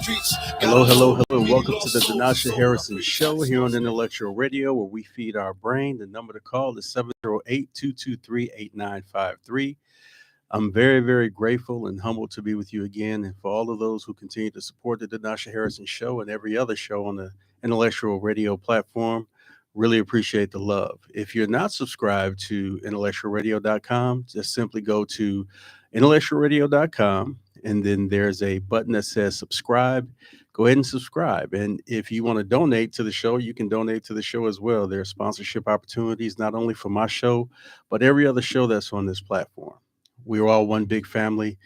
Hello, hello, hello. Welcome to the Denasha Harrison Show here on Intellectual Radio, where we feed our brain. The number to call is 708-223-8953. I'm very, very grateful and humbled to be with you again. And for all of those who continue to support the Denasha Harrison Show and every other show on the Intellectual Radio platform, really appreciate the love. If you're not subscribed to IntellectualRadio.com, just simply go to IntellectualRadio.com, and then there's a button that says subscribe. Go ahead and subscribe. And if you want to donate to the show, you can donate to the show as well. There are sponsorship opportunities, not only for my show, but every other show that's on this platform. We're all one big family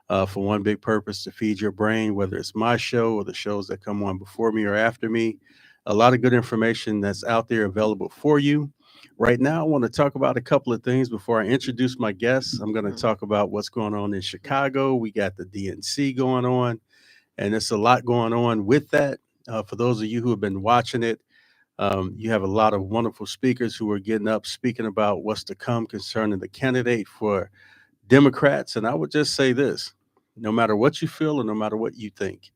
for one big purpose, to feed your brain, whether it's my show or the shows that come on before me or after me. A lot of good information that's out there available for you. Right now, I want to talk about a couple of things before I introduce my guests. I'm going to talk about what's going on in Chicago. We got the DNC going on, and there's a lot going on with that. For those of you who have been watching it, you have a lot of wonderful speakers who are getting up, speaking about what's to come concerning the candidate for Democrats. And I would just say this: no matter what you feel or no matter what you think,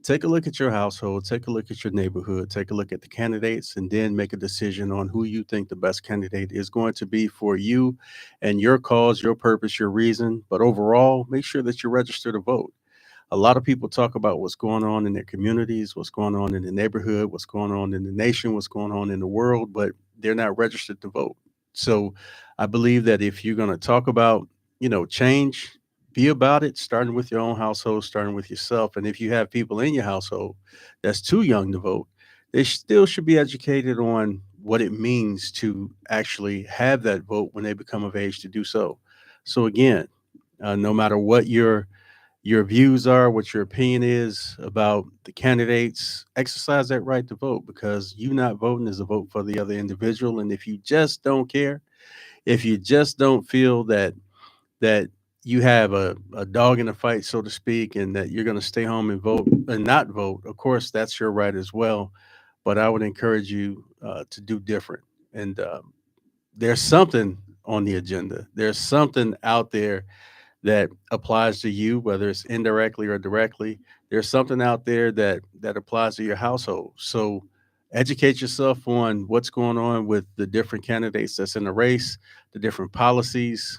take a look at your household, take a look at your neighborhood, take a look at the candidates, and then make a decision on who you think the best candidate is going to be for you and your cause, your purpose, your reason. But overall, make sure that you register to vote. A lot of people talk about what's going on in their communities, what's going on in the neighborhood, what's going on in the nation, what's going on in the world, but they're not registered to vote. So I believe that if you're going to talk about, change, be about it, starting with your own household, starting with yourself. And if you have people in your household that's too young to vote, they still should be educated on what it means to actually have that vote when they become of age to do so. So again, no matter what your views are, what your opinion is about the candidates, exercise that right to vote, because you not voting is a vote for the other individual. And if you just don't care, if you just don't feel that you have a dog in the fight, so to speak, and that you're going to stay home and vote and not vote, of course, that's your right as well. But I would encourage you to do different. And there's something on the agenda. There's something out there that applies to you, whether it's indirectly or directly. There's something out there that applies to your household. So educate yourself on what's going on with the different candidates that's in the race, the different policies.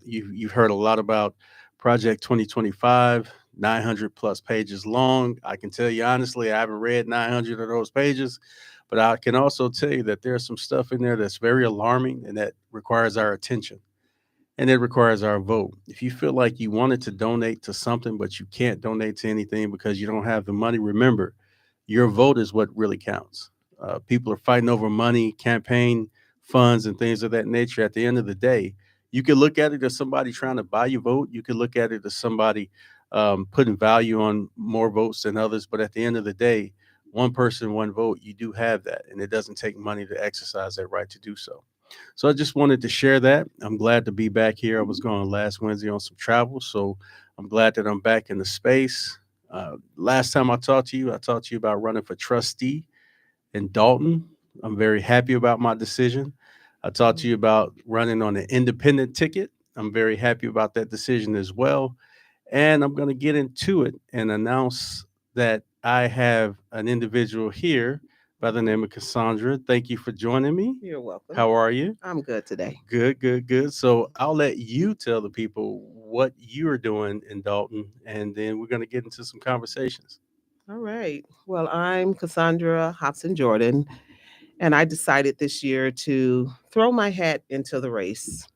You've heard a lot about Project 2025, 900 plus pages long. I can tell you honestly, I haven't read 900 of those pages, but I can also tell you that there's some stuff in there that's very alarming and that requires our attention, and it requires our vote. If you feel like you wanted to donate to something, but you can't donate to anything because you don't have the money, remember, your vote is what really counts. People are fighting over money, campaign funds, and things of that nature. At the end of the day, you can look at it as somebody trying to buy your vote. You can look at it as somebody putting value on more votes than others. But at the end of the day, one person, one vote, you do have that. And it doesn't take money to exercise that right to do so. So I just wanted to share that. I'm glad to be back here. I was gone last Wednesday on some travel, so I'm glad that I'm back in the space. Last time I talked to you about running for trustee in Dolton. I'm very happy about my decision. I talked to you about running on an independent ticket. I'm very happy about that decision as well. And I'm going to get into it and announce that I have an individual here by the name of Cassandra. Thank you for joining me. You're welcome. How are you? I'm good today. Good, good, good. So I'll let you tell the people what you're doing in Dolton, and then we're going to get into some conversations. All right. Well, I'm Cassandra Hobson Jordan, and I decided this year to throw my hat into the race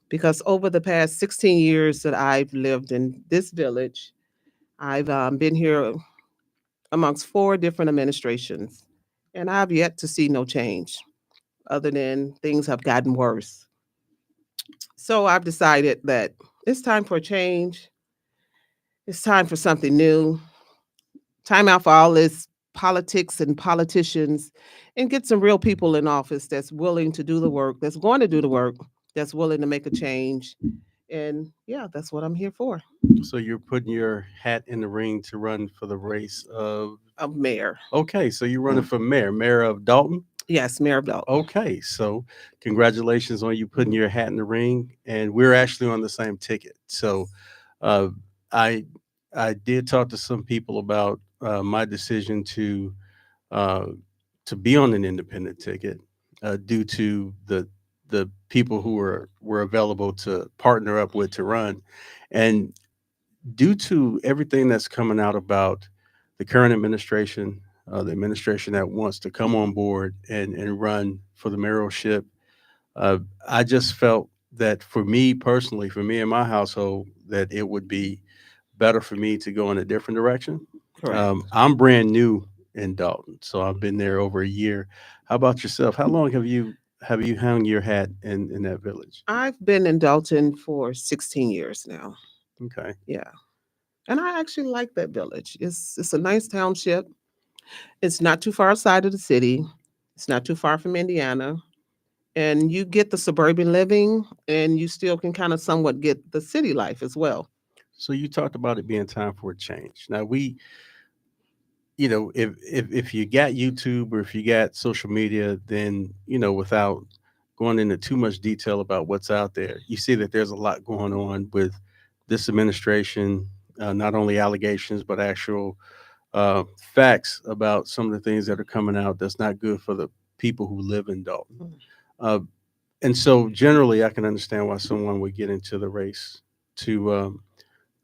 because over the past 16 years that I've lived in this village, I've been here amongst four different administrations, and I've yet to see no change other than things have gotten worse. So I've decided that it's time for a change. It's time for something new. Time out for all this politics and politicians and get some real people in office that's willing to do the work, that's going to do the work, that's willing to make a change. And yeah, that's what I'm here for. So you're putting your hat in the ring to run for the race of. A mayor. Okay, so you're running for mayor of Dolton. Yes, Mayor of Belt. Okay, so congratulations on you putting your hat in the ring, and we're actually on the same ticket. So, uh, I I did talk to some people about my decision uh, to be on an independent ticket due to the people who were available to partner up with to run, and due to everything that's coming out about the current administration, the administration that wants to come on board and run for the mayoralship, uh, I just felt that for me personally, for me and my household, that it would be better for me to go in a different direction. Correct. I'm brand new in Dalton, so I've been there over a year. How about yourself? How long have you hung your hat in that village? I've been in Dolton for 16 years now. Okay. Yeah. And I actually like that village. It's a nice township. It's not too far outside of the city. It's not too far from Indiana. And you get the suburban living and you still can kind of somewhat get the city life as well. So you talked about it being time for a change. Now if you got YouTube or if you got social media, then without going into too much detail about what's out there, you see that there's a lot going on with this administration. Not only allegations, but actual facts about some of the things that are coming out that's not good for the people who live in Dalton. Mm. Uh, and so, generally, I can understand why someone would get into the race to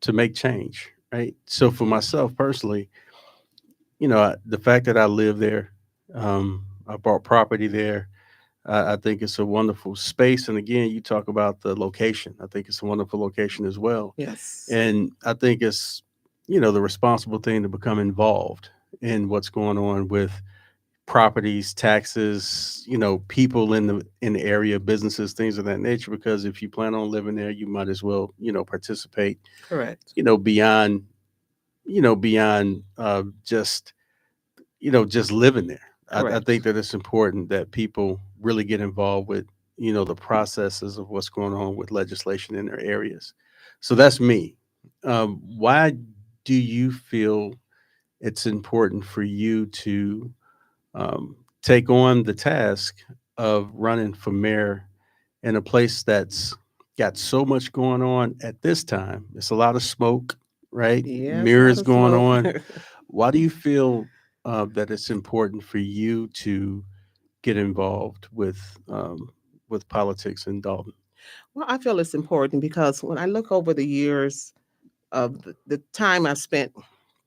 to make change, right? So, for myself personally, the fact that I live there, I bought property there. I think it's a wonderful space. And again, you talk about the location. I think it's a wonderful location as well. Yes. And I think it's, the responsible thing to become involved in what's going on with properties, taxes, people in the area, businesses, things of that nature. Because if you plan on living there, you might as well, participate, Correct. beyond, beyond just living there. I Correct. think that it's important that people really get involved with, the processes of what's going on with legislation in their areas. So that's me. Why do you feel it's important for you to take on the task of running for mayor in a place that's got so much going on at this time? It's a lot of smoke, right? Yes, a lot Mirrors of going smoke. on. Why do you feel that it's important for you to get involved with politics in Dalton? Well, I feel it's important because when I look over the years of the time I spent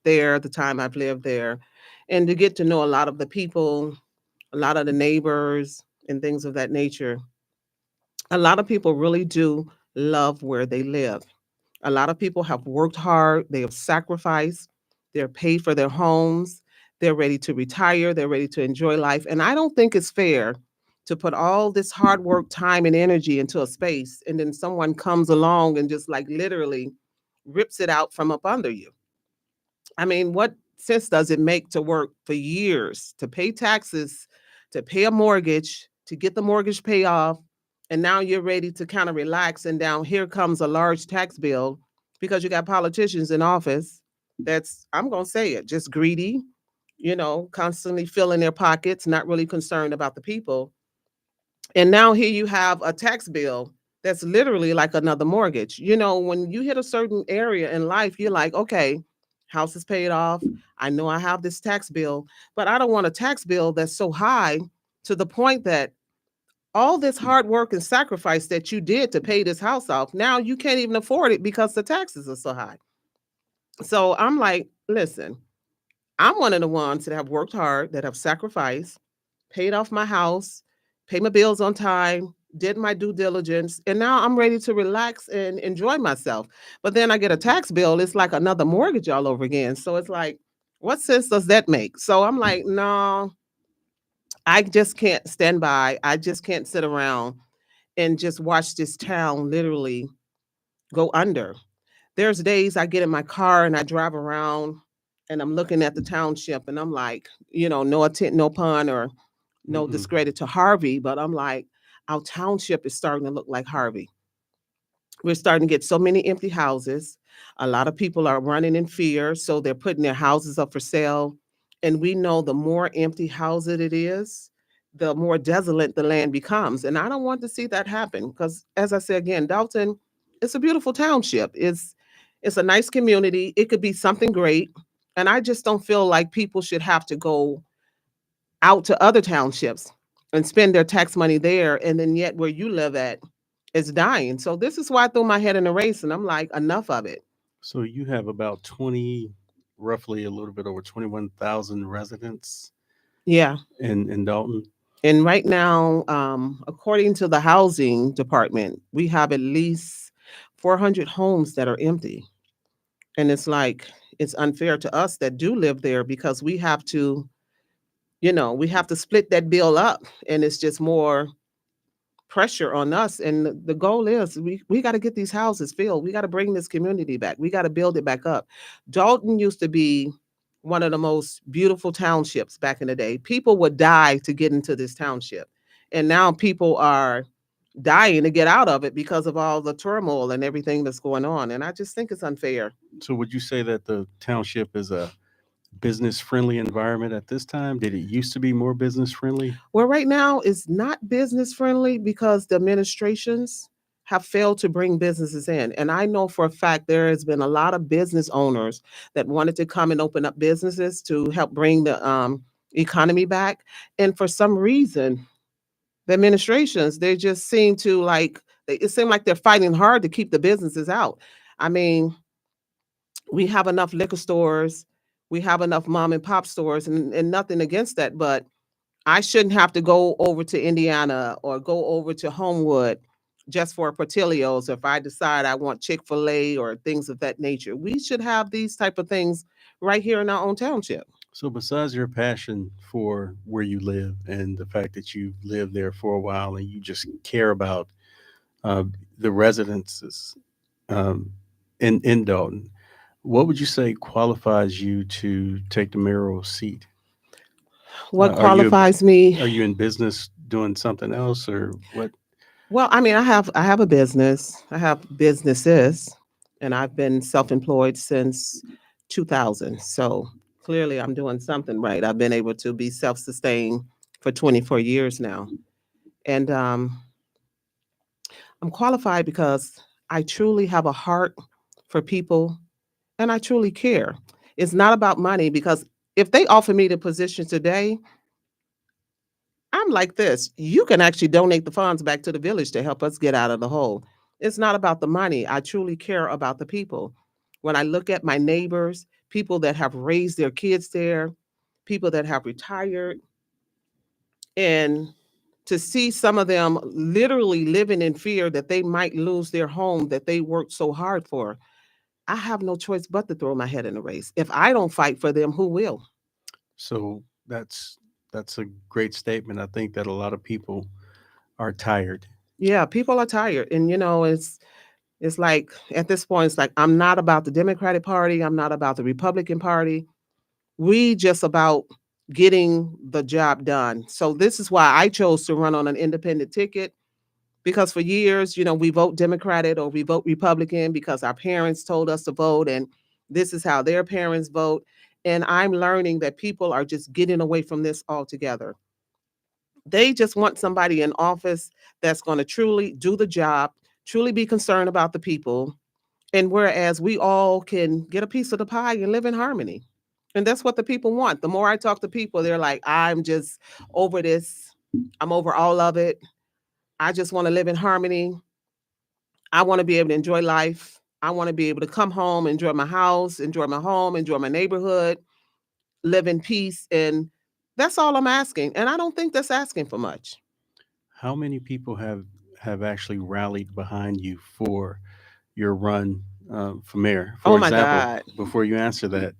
there, the time I've lived there, and to get to know a lot of the people, a lot of the neighbors, and things of that nature, a lot of people really do love where they live. A lot of people have worked hard, they have sacrificed, they're paid for their homes, they're ready to retire, they're ready to enjoy life. And I don't think it's fair to put all this hard work, time, and energy into a space, and then someone comes along and just like literally rips it out from up under you. I mean, what sense does it make to work for years, to pay taxes, to pay a mortgage, to get the mortgage paid off, and now you're ready to kind of relax, and down here comes a large tax bill because you got politicians in office that's, I'm going to say it, just greedy, constantly filling their pockets, not really concerned about the people. And now here you have a tax bill that's literally like another mortgage. When you hit a certain area in life, you're like, okay, house is paid off. I know I have this tax bill, but I don't want a tax bill that's so high to the point that all this hard work and sacrifice that you did to pay this house off, now you can't even afford it because the taxes are so high. So I'm like, listen, I'm one of the ones that have worked hard, that have sacrificed, paid off my house, paid my bills on time, did my due diligence, and now I'm ready to relax and enjoy myself. But then I get a tax bill, it's like another mortgage all over again. So it's like, what sense does that make? So I'm like, no, I just can't stand by. I just can't sit around and just watch this town literally go under. There's days I get in my car and I drive around and I'm looking at the township and I'm like, no attempt, no pun or no Mm-mm. discredit to Harvey, but I'm like, our township is starting to look like Harvey. We're starting to get so many empty houses. A lot of people are running in fear, so they're putting their houses up for sale. And we know the more empty houses it is, the more desolate the land becomes. And I don't want to see that happen because, as I say again, Dalton, it's a beautiful township. It's a nice community. It could be something great. And I just don't feel like people should have to go out to other townships and spend their tax money there. And then yet where you live at is dying. So this is why I threw my head in the race and I'm like, enough of it. So you have about 20, roughly a little bit over 21,000 residents Yeah. in Dalton. And right now, according to the housing department, we have at least 400 homes that are empty. And it's like, it's unfair to us that do live there because we have to, we have to split that bill up. And it's just more pressure on us. And the goal is we got to get these houses filled. We got to bring this community back. We got to build it back up. Dalton used to be one of the most beautiful townships back in the day. People would die to get into this township. And now people are dying to get out of it because of all the turmoil and everything that's going on. And I just think it's unfair. So would you say that the township is a business friendly environment at this time? Did it used to be more business friendly? Well, right now it's not business friendly because the administrations have failed to bring businesses in. And I know for a fact there has been a lot of business owners that wanted to come and open up businesses to help bring the economy back. And for some reason, the administrations, they just seem to it seems like they're fighting hard to keep the businesses out. I mean, we have enough liquor stores, we have enough mom and pop stores, and nothing against that, but I shouldn't have to go over to Indiana or go over to Homewood just for Portillo's if I decide I want Chick-fil-A or things of that nature. We should have these type of things right here in our own township. So besides your passion for where you live and the fact that you've lived there for a while and you just care about uh, the residences um, in Dalton, what would you say qualifies you to take the mayoral seat? What Are you qualifies me? are you in business doing something else or what? Well, I mean, I have a business. I have businesses, and I've been self-employed since 2000. So clearly, I'm doing something right. I've been able to be self-sustained for 24 years now, and I'm qualified because I truly have a heart for people, and I truly care. It's not about money because if they offer me the position today, I'm like this. You can actually donate the funds back to the village to help us get out of the hole. It's not about the money. I truly care about the people. When I look at my neighbors, people that have raised their kids there, people that have retired, and to see some of them literally living in fear that they might lose their home that they worked so hard for, I have no choice but to throw my head in the race. If I don't fight for them, who will? So that's a great statement. I think that a lot of people are tired. Yeah, people are tired. And it's like at this point, it's like I'm not about the Democratic Party. I'm not about the Republican Party. We just about getting the job done. So this is why I chose to run on an independent ticket because for years, we vote Democratic or we vote Republican because our parents told us to vote and this is how their parents vote. And I'm learning that people are just getting away from this altogether. They just want somebody in office that's going to truly do the job, truly be concerned about the people. And whereas we all can get a piece of the pie and live in harmony. And that's what the people want. The more I talk to people, they're like, I'm just over this. I'm over all of it. I just want to live in harmony. I want to be able to enjoy life. I want to be able to come home, enjoy my house, enjoy my home, enjoy my neighborhood, live in peace. And that's all I'm asking. And I don't think that's asking for much. How many people have actually rallied behind you for your run for mayor? Oh For my example, God. before you answer that,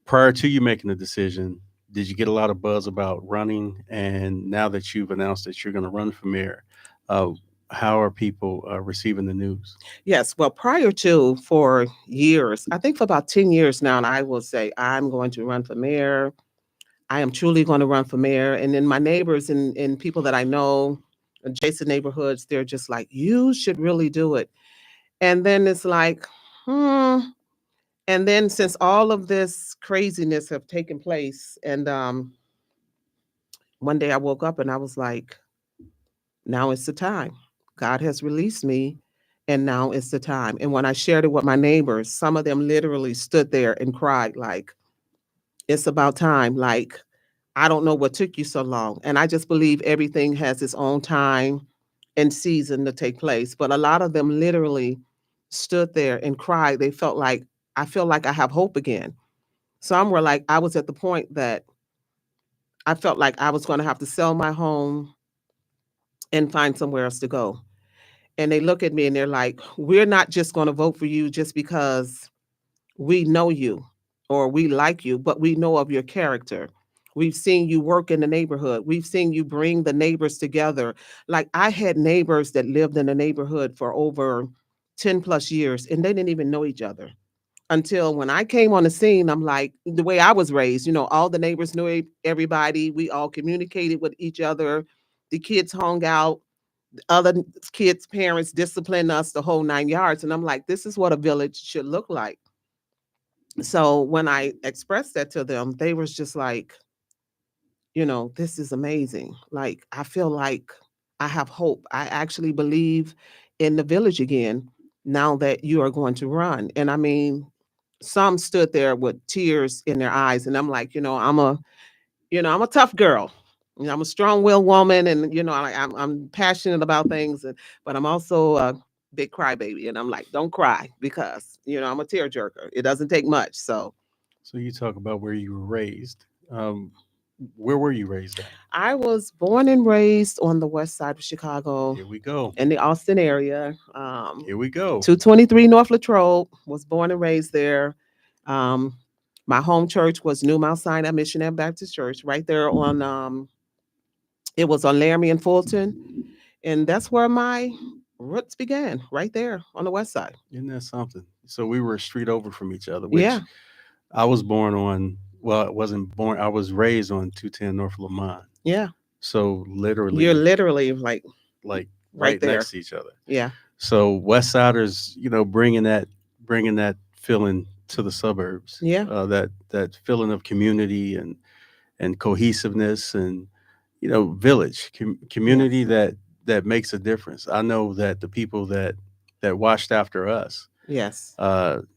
prior to you making the decision, did you get a lot of buzz about running? And now that you've announced that you're going to run for mayor, uh, how are people receiving the news? Yes. Well, prior to for years, I think for about 10 years now, and I will say, I'm going to run for mayor. I am truly going to run for mayor. And then my neighbors and people that I know, adjacent neighborhoods, they're just like, you should really do it. And then it's like, hmm. And then since all of this craziness have taken place, and one day I woke up and I was like, now it's the time. God has released me and now is the time. And when I shared it with my neighbors, some of them literally stood there and cried, like, it's about time. Like, I don't know what took you so long. And I just believe everything has its own time and season to take place. But a lot of them literally stood there and cried. They felt like, I feel like I have hope again. Some were like, I was at the point that I felt like I was going to have to sell my home and find somewhere else to go. And they look at me and they're like, we're not just going to vote for you just because we know you or we like you, but we know of your character. We've seen you work in the neighborhood. We've seen you bring the neighbors together. Like, I had neighbors that lived in the neighborhood for over 10 plus years and they didn't even know each other. Until when I came on the scene, I'm like, the way I was raised, all the neighbors knew everybody. We all communicated with each other. The kids hung out. Other kids' parents disciplined us the whole 9 yards. And I'm like, this is what a village should look like. So when I expressed that to them, they was just like, this is amazing. Like, I feel like I have hope. I actually believe in the village again now that you are going to run. And I mean, some stood there with tears in their eyes. And I'm like, I'm a tough girl. I'm a strong-willed woman, and I'm passionate about things, but I'm also a big crybaby. And I'm like, don't cry because I'm a tearjerker. It doesn't take much. So So you talk about where you were raised. Where were you raised at? I was born and raised on the west side of Chicago, Here we go. in the Austin area. Here we go. 223 North Latrobe. Was born and raised there. Um, my home church was New Mount Sinai Missionary Baptist Church, right there on. It was on Laramie and Fulton, and that's where my roots began, right there on the west side. Isn't that something? So we were a street over from each other, Yeah, which I was born on. Well, I wasn't born. I was raised on 210 North Lamont. yeah. So You're literally, literally like like right right there. next to each other. Yeah. So West Siders, bringing that feeling to the suburbs. Yeah. That feeling of community and cohesiveness and village community Yes. that makes a difference. I know that the people that watched after us, Yes.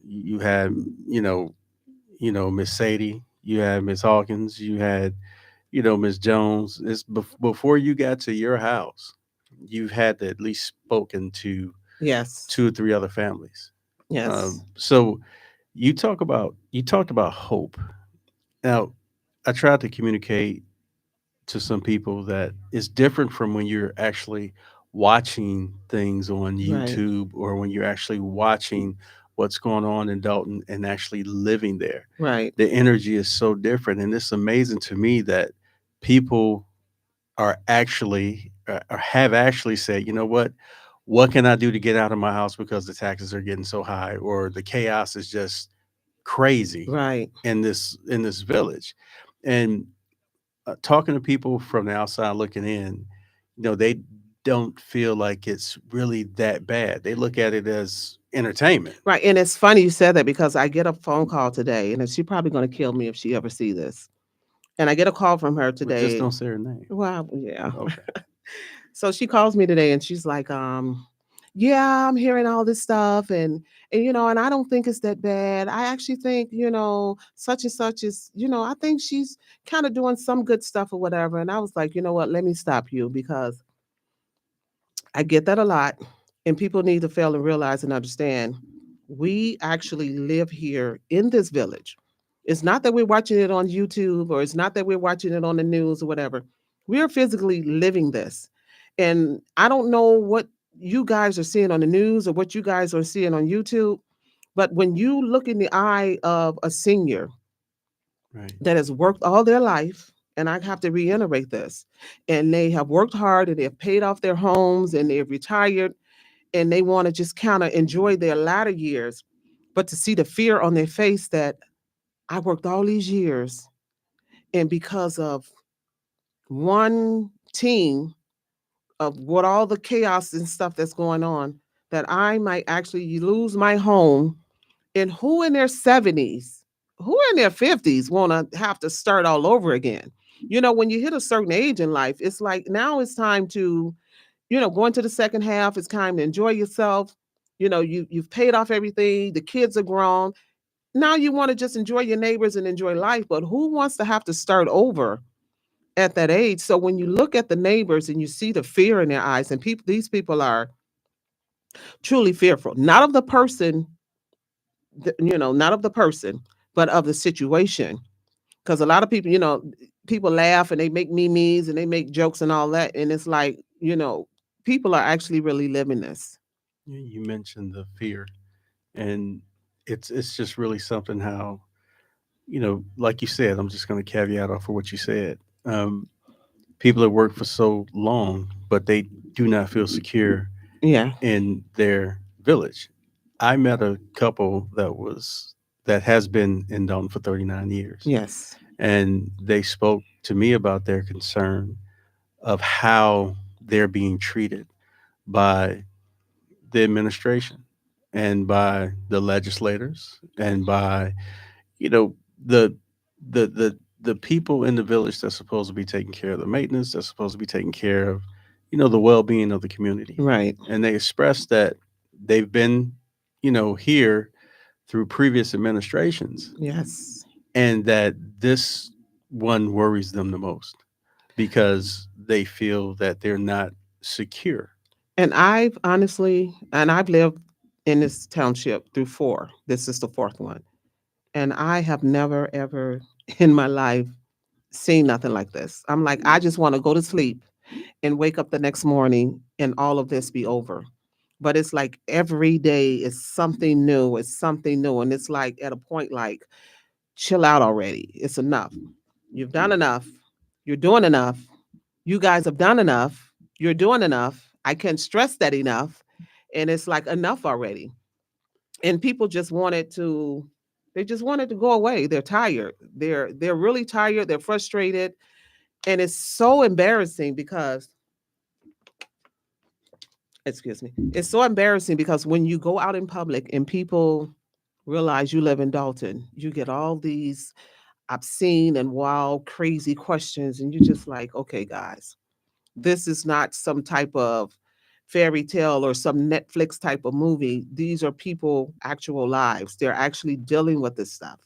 you had Miss Sadie, you had Miss Hawkins, you had Miss Jones. It's before you got to your house, you've had to at least spoken to Yes. two or three other families. Yes. So you talked about hope. Now, I tried to communicate to some people that it's different from when you're actually watching things on Right. YouTube or when you're actually watching what's going on in Dalton and actually living there. Right. The energy is so different. And it's amazing to me that people are actually or have actually said, you know what can I do to get out of my house because the taxes are getting so high or the chaos is just crazy Right. in this village. And talking to people from the outside looking in, they don't feel like it's really that bad. They look at it as entertainment. Right. And it's funny you said that because I get a phone call today, and she's probably going to kill me if she ever see this. And I get a call from her But just today. don't say her name. Well, yeah. Okay. So she calls me today and she's like, yeah, I'm hearing all this stuff and I don't think it's that bad. I actually think, such and such is, I think she's kind of doing some good stuff or whatever. And I was like, you know what, let me stop you because I get that a lot. And people need to fail and realize and understand we actually live here in this village. It's not that we're watching it on YouTube or it's not that we're watching it on the news or whatever. We're physically living this. And I don't know what you guys are seeing on the news or what you guys are seeing on YouTube, but when you look in the eye of a senior Right. that has worked all their life, and I have to reiterate this, and they have worked hard and they have paid off their homes and they've retired and they want to just kind of enjoy their latter years, but to see the fear on their face that I worked all these years and because of one team of what all the chaos and stuff that's going on, that I might actually lose my home. And who in their 70s, who in their 50s want to have to start all over again? When you hit a certain age in life, it's like now it's time to, go into the second half. It's time to enjoy yourself. you've paid off everything, the kids are grown. Now you want to just enjoy your neighbors and enjoy life, but who wants to have to start over at that age? So when you look at the neighbors and you see the fear in their eyes, and these people are truly fearful, not of the person, not of the person, but of the situation. Because a lot of people, people laugh and they make memes and they make jokes and all that, and it's like, people are actually really living this. You mentioned the fear, and it's just really something how, like you said, I'm just going to caveat off of what you said. Um, People have worked for so long, but they do not feel secure Yeah. in their village. I met a couple that has been in Dalton for 39 years, Yes. and they spoke to me about their concern of how they're being treated by the administration and by the legislators and by, you know, the the people in the village that's supposed to be taking care of the maintenance, that's supposed to be taking care of, the well-being of the community. Right. And they expressed that they've been, here through previous administrations, Yes. and that this one worries them the most because they feel that they're not secure. And I've lived in this township through four. This is the fourth one. And I have never, ever in my life seen nothing like this. I'm like, I just want to go to sleep and wake up the next morning and all of this be over. But it's like every day is something new. It's something new. And it's like at a point like, chill out already. It's enough. You've done enough. You're doing enough. You guys have done enough. You're doing enough. I can't stress that enough. And it's like enough already. And people just wanted to go away. They're tired. They're really tired. They're frustrated. And it's so embarrassing because, excuse me, it's so embarrassing because when you go out in public and people realize you live in Dalton, you get all these obscene and wild, crazy questions. And you're just like, okay, guys, this is not some type of fairy tale or some Netflix type of movie. These are people, actual lives. They're actually dealing with this stuff.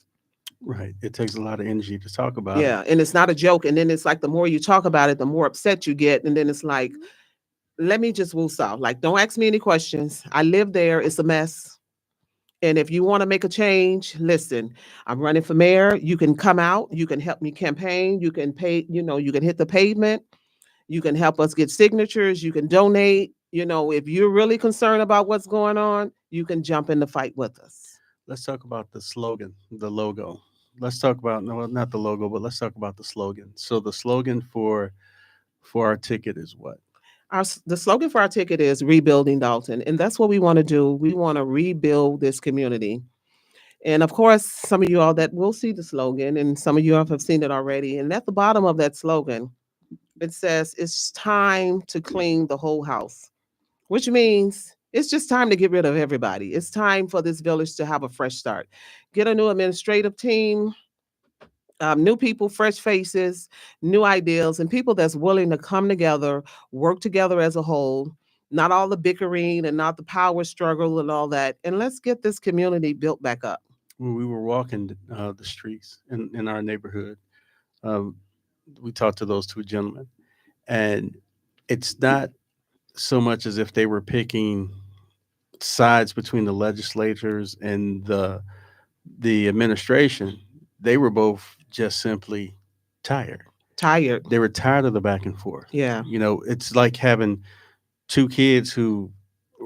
Right. It takes a lot of energy to talk about it. Yeah. And it's not a joke. And then it's like the more you talk about it, the more upset you get. And then it's like, let me just woos off. Like, don't ask me any questions. I live there. It's a mess. And if you want to make a change, listen, I'm running for mayor. You can come out. You can help me campaign. You can pay, you can hit the pavement. You can help us get signatures. You can donate. If you're really concerned about what's going on, you can jump in the fight with us. Let's talk about the slogan, the logo. Let's talk about, no, not the logo, but let's talk about the slogan. So the slogan for our ticket is what? The slogan for our ticket is rebuilding Dalton. And that's what we want to do. We want to rebuild this community. And of course, some of you all that will see the slogan, and some of you have seen it already. And at the bottom of that slogan, it says, it's time to clean the whole house, which means it's just time to get rid of everybody. It's time for this village to have a fresh start. Get a new administrative team, new people, fresh faces, new ideas, and people that's willing to come together, work together as a whole, not all the bickering and not the power struggle and all that. And let's get this community built back up. When we were walking the streets in our neighborhood, um, we talked to those two gentlemen, and it's not so much as if they were picking sides between the legislators and the administration. They were both just simply tired. Tired. They were tired of the back and forth. Yeah. It's like having two kids who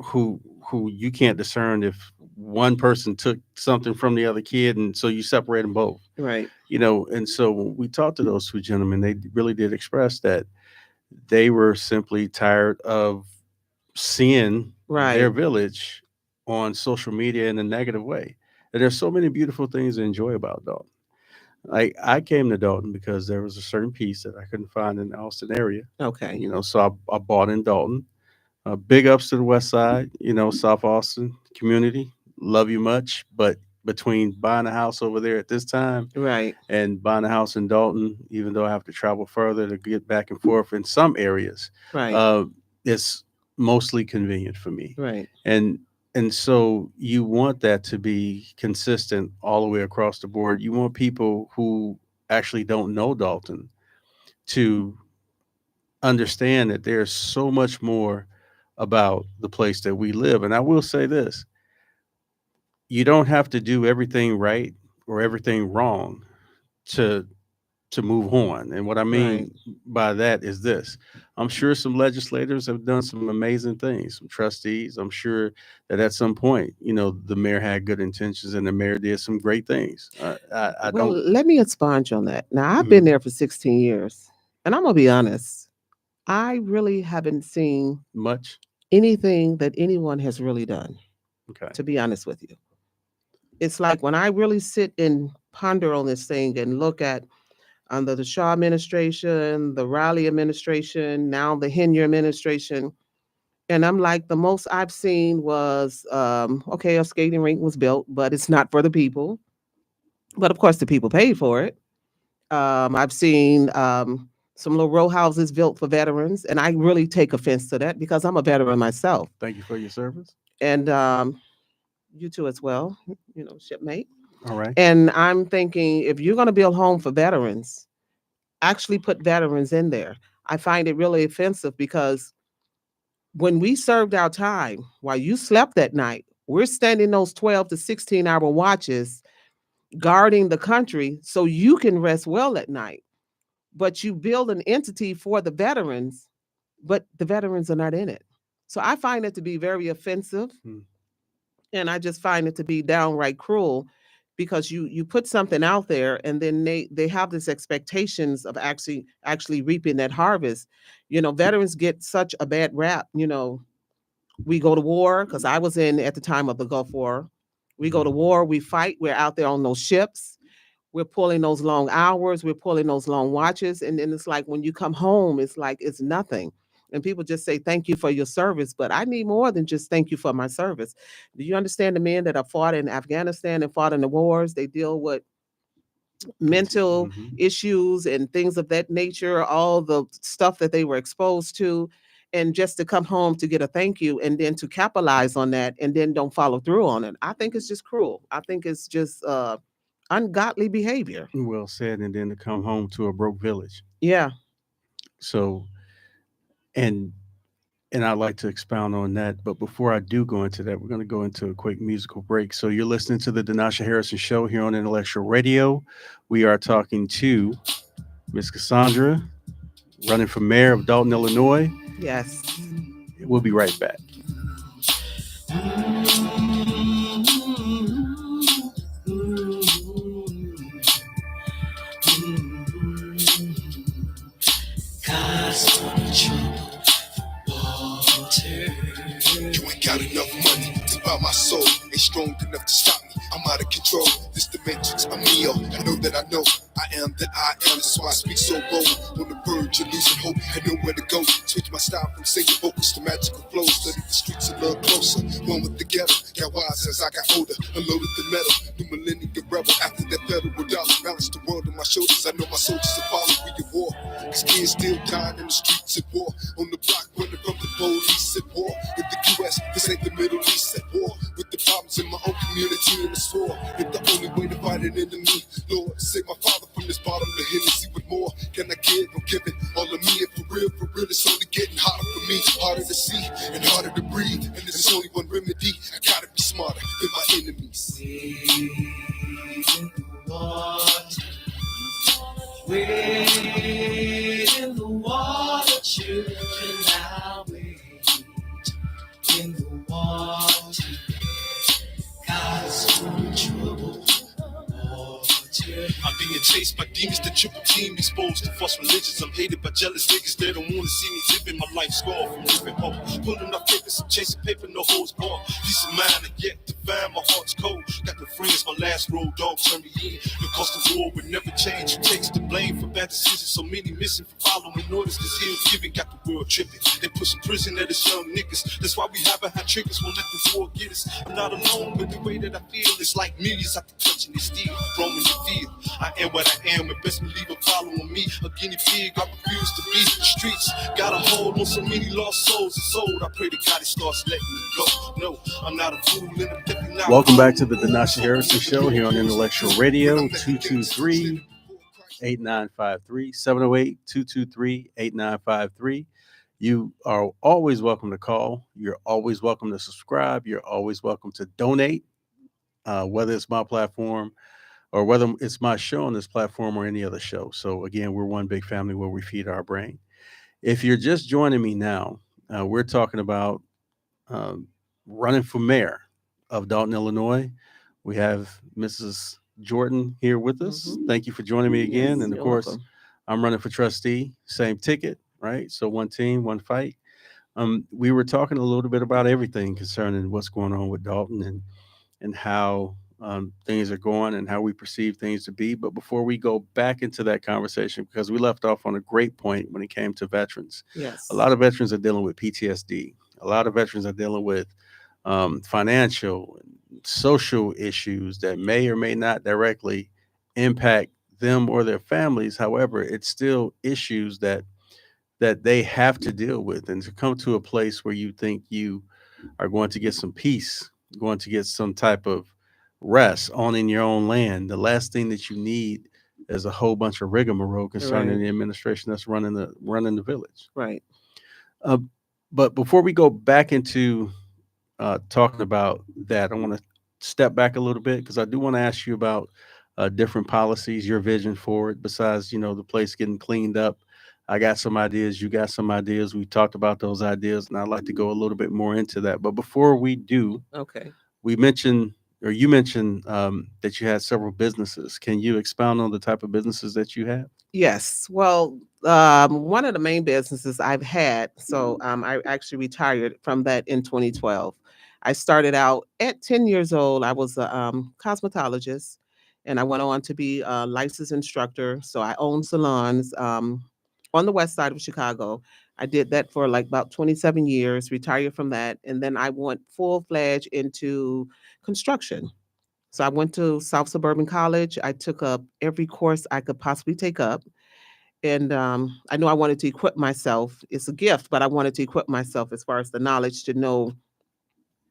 who you can't discern if one person took something from the other kid, and so you separate them both. Right. And so when we talked to those two gentlemen, they really did express that they were simply tired of seeing their Right. village on social media in a negative way. And there's so many beautiful things to enjoy about Dalton. Like, I came to Dalton because there was a certain piece that I couldn't find in the Austin area. Okay. So I bought in Dalton. Big ups to the West Side, South Austin community. Love you much, but between buying a house over there at this time Right. and buying a house in Dalton, even though I have to travel further to get back and forth in some areas, Right. uh, it's mostly convenient for me. Right. And And so you want that to be consistent all the way across the board. You want people who actually don't know Dalton to understand that there's so much more about the place that we live. And I will say this, you don't have to do everything right or everything wrong to move on. And what I Right. mean by that is this. I'm sure some legislators have done some amazing things, some trustees. I'm sure that at some point, the mayor had good intentions and the mayor did some great things. I Well, don't. let me expunge on that. Now, I've been Mhm. there for 16 years, and I'm going to be honest. I really haven't seen Much. anything that anyone has really done, Okay. to be honest with you. It's like when I really sit and ponder on this thing and look at under the Shaw administration, the Riley administration, now the Henya administration, and I'm like, the most I've seen was okay, a skating rink was built, but it's not for the people. But of course, the people paid for it. I've seen some little row houses built for veterans, and I really take offense to that because I'm a veteran myself. Thank you for your service. And you too as well, shipmate. All right. And I'm thinking if you're going to build home for veterans, actually put veterans in there. I find it really offensive because when we served our time while you slept that night, we're standing those 12 to 16-hour watches guarding the country so you can rest well at night. But you build an entity for the veterans, but the veterans are not in it. So I find it to be very offensive, Hmm. and I just find it to be downright cruel because you put something out there and then they have this expectations of actually reaping that harvest. Veterans get such a bad rap. We go to war because I was in at the time of the Gulf War. We go to war, we fight, we're out there on those ships. We're pulling those long hours, we're pulling those long watches. And then it's like when you come home, it's like it's nothing. And people just say, thank you for your service. But I need more than just thank you for my service. Do you understand the men that have fought in Afghanistan and fought in the wars? They deal with mental Mhm. issues and things of that nature, all the stuff that they were exposed to. And just to come home to get a thank you and then to capitalize on that and then don't follow through on it. I think it's just cruel. I think it's just ungodly behavior. Well said. And then to come home to a broke village. Yeah. So, and and I'd like to expound on that. But before I do go into that, we're going to go into a quick musical break. So you're listening to the Denasha Harrison Show here on Intellectual Radio. We are talking to Miss Cassandra, running for mayor of Dalton, Illinois. Yes. We'll be right back. You ain't got enough money to buy my soul. Ain't strong enough to stop me. I'm out of control. This dimension's a meal. I know that I know. I am that I am. That's why I speak so bold. On the verge of losing hope. I know where to go. Switch my style from singing vocals to magical flows. Study the streets a little closer. One with the ghetto. Got wise as I got older. Unloaded the metal. New millennium rebel. After that federal dollar. Balance the world on my shoulders. I know my soldiers will follow me to war. Cause kids still dying in the streets at war. On the block running from the police at war. In the US, this ain't the Middle East at war. With the problems in my own community and the sword. And the only way to fight an enemy, Lord, save my father from this bottom of Hennessy. What more can I give? I'm giving all of me. And for real, it's only getting hotter for me. Harder to see and harder to breathe. And there's only one remedy. I gotta be smarter than my enemies. In the water, wade in the water, children, now wade in the water. God is in trouble. I'm being chased by demons that triple team, exposed to false religions. I'm hated by jealous niggas that don't wanna see me living my life scar from living hope. Pulling up papers, I'm chasing paper, no hoes bar. Peace of mind, and yet divine, my heart's cold. Got the friends, my last road dog turned me in. Because the war would never change. Who takes the blame for bad decisions? So many missing from following orders. This ill giving got the world tripping. They push in prison at us young niggas. That's why we haven't had triggers. Won't let the war get us. I'm not alone, but the way that I feel is like millions out the touching this steel. Roaming the field. I am what I am, and best believe it following me. a guinea pig. I refuse to be. Streets got a hold on so many lost souls and sold. I pray to God it starts letting me go. No, I'm not a fool and I'm definitely not. Welcome back to the Dinasha Harrison Show here on Intellectual Radio, 223-8953, 708-223-8953. You are always welcome to call. You're always welcome to subscribe. You're always welcome to donate, whether it's my platform or whether it's my show on this platform or any other show. So again, we're one big family where we feed our brain. If you're just joining me now, we're talking about running for mayor of Dolton, Illinois. We have Mrs. Jordan here with us. Mhm. Thank you for joining me again. Yes, And of you're course, welcome. I'm running for trustee, same ticket, right? So one team, one fight. We were talking a little bit about everything concerning what's going on with Dolton and how things are going and how we perceive things to be. But before we go back into that conversation, because we left off on a great point when it came to veterans, Yes. a lot of veterans are dealing with PTSD. A lot of veterans are dealing with financial and social issues that may or may not directly impact them or their families. However, it's still issues that they have to deal with, and to come to a place where you think you are going to get some peace, going to get some type of rest on in your own land. The last thing that you need is a whole bunch of rigmarole concerning Right. the administration that's running the village. Right. Uh, but before we go back into talking about that, I want to step back a little bit because I do want to ask you about different policies, your vision for it. Besides, the place getting cleaned up, I got some ideas. You got some ideas. We talked about those ideas, and I'd like to go a little bit more into that. But before we do, Okay. we mentioned, or you mentioned, that you had several businesses. Can you expound on the type of businesses that you have? Yes. Well, one of the main businesses I've had, so I actually retired from that in 2012. I started out at 10 years old. I was a cosmetologist, and I went on to be a licensed instructor. So I owned salons on the west side of Chicago. I did that for like about 27 years, retired from that, and then I went full-fledged into construction. So I went to South Suburban College. I took up every course I could possibly take up. And I knew I wanted to equip myself. It's a gift, but I wanted to equip myself as far as the knowledge to know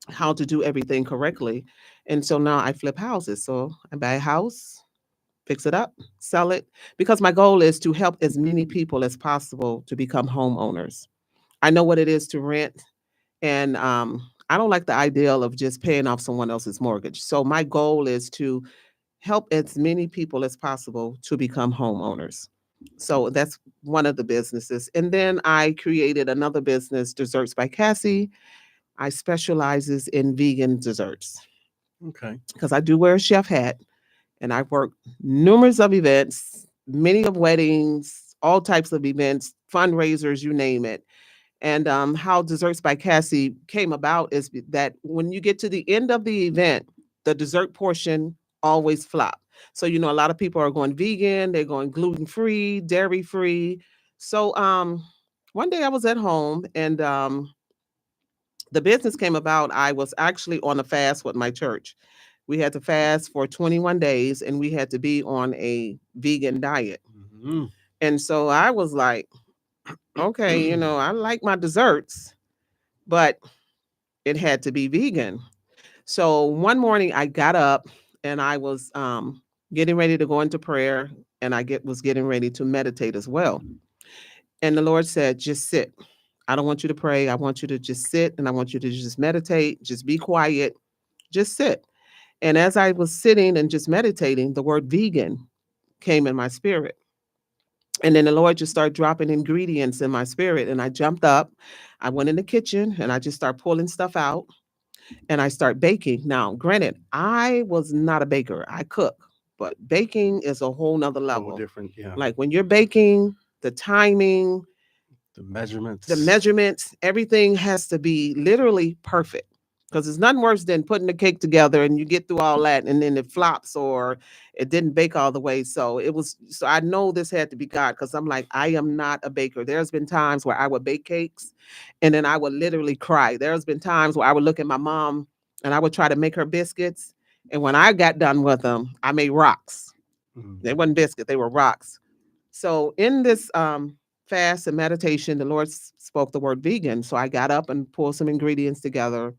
how to do everything correctly. And so now I flip houses. So I buy a house, fix it up, sell it, because my goal is to help as many people as possible to become homeowners. I know what it is to rent, and I don't like the ideal of just paying off someone else's mortgage. So my goal is to help as many people as possible to become homeowners. So that's one of the businesses. And then I created another business, Desserts by Cassie. I specializes in vegan desserts Okay. because I do wear a chef hat, and I've worked numerous of events, many of weddings, all types of events, fundraisers, you name it. And how Desserts by Cassie came about is that when you get to the end of the event, the dessert portion always flop. So, a lot of people are going vegan, they're going gluten free, dairy free. So, one day I was at home, and the business came about. I was actually on a fast with my church. We had to fast for 21 days, and we had to be on a vegan diet. Mhm. And so I was like, okay, I like my desserts, but it had to be vegan. So one morning I got up, and I was getting ready to go into prayer, and was getting ready to meditate as well. And the Lord said, just sit. I don't want you to pray. I want you to just sit, and I want you to just meditate, just be quiet, just sit. And as I was sitting and just meditating, the word vegan came in my spirit. And then the Lord just started dropping ingredients in my spirit. And I jumped up. I went in the kitchen, and I just started pulling stuff out, and I start baking. Now, granted, I was not a baker. I cook, but baking is a whole nother Whole level. different, yeah. Like when you're baking, the timing, The measurements. the measurements, everything has to be literally perfect. Because it's nothing worse than putting the cake together and you get through all that and then it flops or it didn't bake all the way. So I know this had to be God, because I'm like, I am not a baker. There's been times where I would bake cakes and then I would literally cry. There's been times where I would look at my mom and I would try to make her biscuits. And when I got done with them, I made rocks. Mhm. They wasn't biscuit, they were rocks. So in this fast and meditation, the Lord spoke the word vegan. So I got up and pulled some ingredients together,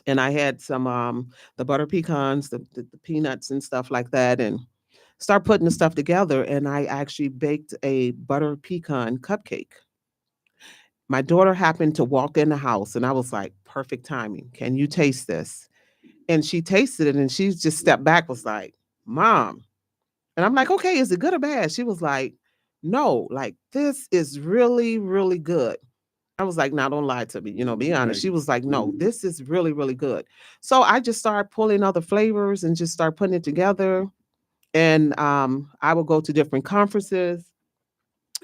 and I had some the butter pecans, the peanuts and stuff like that, and start putting the stuff together. And I actually baked a butter pecan cupcake. My daughter happened to walk in the house, and I was like, perfect timing. Can you taste this? And she tasted it, and she just stepped back, was like, Mom. And I'm like, okay, is it good or bad? She was like, no, like this is really, really good. I was like, now don't lie to me, be honest. Right. She was like, no, this is really, really good. So I just started pulling other flavors and just start putting it together. And I would go to different conferences,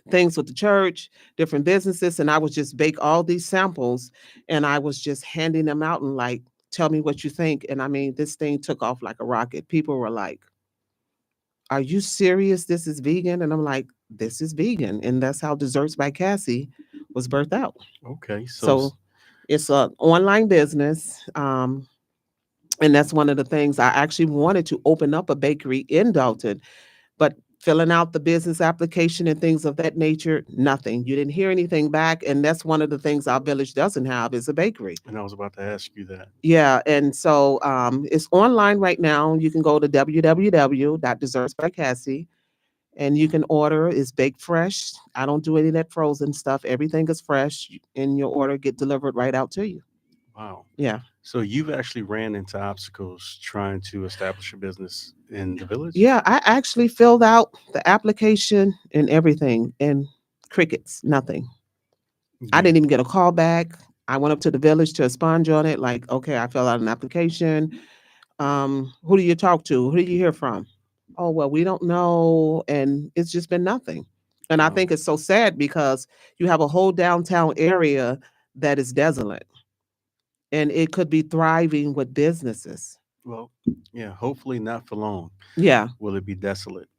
things with the church, different businesses, and I would just bake all these samples, and I was just handing them out and like, tell me what you think. And I mean, this thing took off like a rocket. People were like, are you serious? This is vegan? And I'm like, this is vegan. And that's how Desserts by Cassie was birthed out. Okay. So it's an online business. And that's one of the things I actually wanted to open up a bakery in Dolton, but filling out the business application and things of that nature, nothing. You didn't hear anything back. And that's one of the things our village doesn't have is a bakery. and I was about to ask you that. Yeah. And so it's online right now. You can go to www.dessertsbycassie and you can order. It's baked fresh. I don't do any of that frozen stuff. Everything is fresh, and your order get delivered right out to you. Wow. Yeah. So you've actually ran into obstacles trying to establish a business in the village? Yeah, I actually filled out the application and everything, and crickets, nothing. I Yeah. didn't even get a call back. I went up to the village to expunge on it. Like, okay, I filled out an application. Who do you talk to? Who do you hear from? Oh, well, we don't know. And it's just been nothing. And I Wow. think it's so sad because you have a whole downtown area that is desolate, and it could be thriving with businesses. Well, yeah, hopefully not for long Yeah. will it be desolate.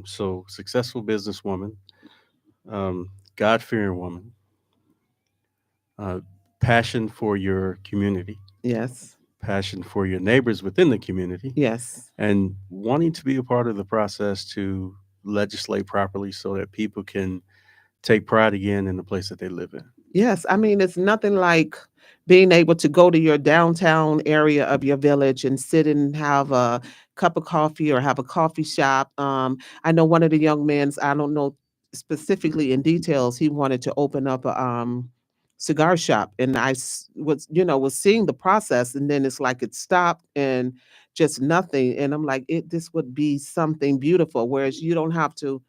So, successful businesswoman, God fearing woman, uh, passion for your community, Yes. passion for your neighbors within the community, Yes. and wanting to be a part of the process to legislate properly so that people can take pride again in the place that they live in. Yes, I mean, it's nothing like being able to go to your downtown area of your village and sit and have a cup of coffee or have a coffee shop. I know one of the young men's, I don't know specifically in details, he wanted to open up a cigar shop, and was seeing the process, and then it's like it stopped and just nothing. And I'm like, this would be something beautiful, whereas you don't have to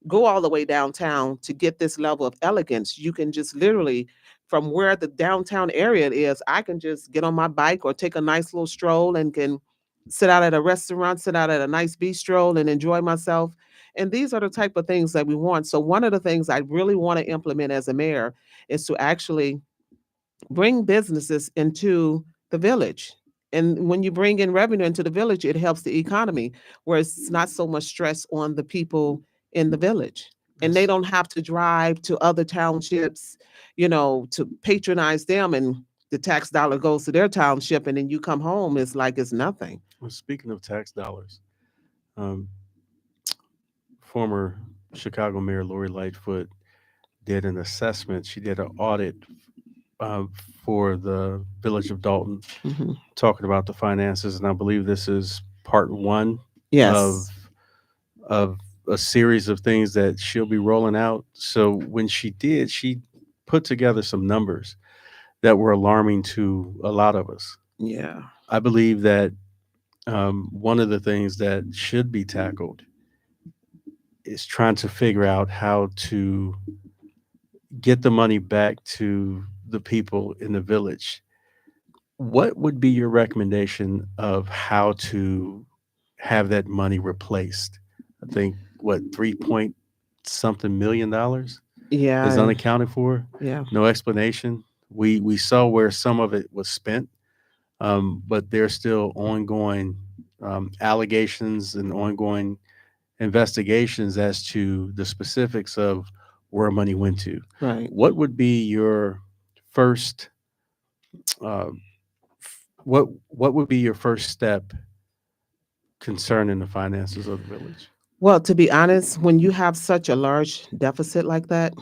go all the way downtown to get this level of elegance. You can just literally, from where the downtown area is, I can just get on my bike or take a nice little stroll and can sit out at a restaurant, sit out at a nice bistro and enjoy myself. And these are the type of things that we want. So one of the things I really want to implement as a mayor is to actually bring businesses into the village. And when you bring in revenue into the village, it helps the economy, whereas it's not so much stress on the people in the village. And they That's, don't have to drive to other townships, to patronize them. And the tax dollar goes to their township, and then you come home, it's like it's nothing. well, speaking of tax dollars, um, former Chicago Mayor Lori Lightfoot did an assessment. She did an audit uh, for the village of Dalton, Mhm. talking about the finances, and I believe this is part one of Yes. of a series of things that she'll be rolling out. So when she did, she put together some numbers that were alarming to a lot of us. Yeah. I believe that one of the things that should be tackled is trying to figure out how to get the money back to the people in the village. What would be your recommendation of how to have that money replaced? I think what 3 point something $1 million is Yeah. unaccounted for. Yeah. No explanation. We saw where some of it was spent, but there's still ongoing allegations and ongoing investigations as to the specifics of where money went to. Right. What would be your first uh, what would be your first step concerning the finances of the village? Well, to be honest, when you have such a large deficit like that,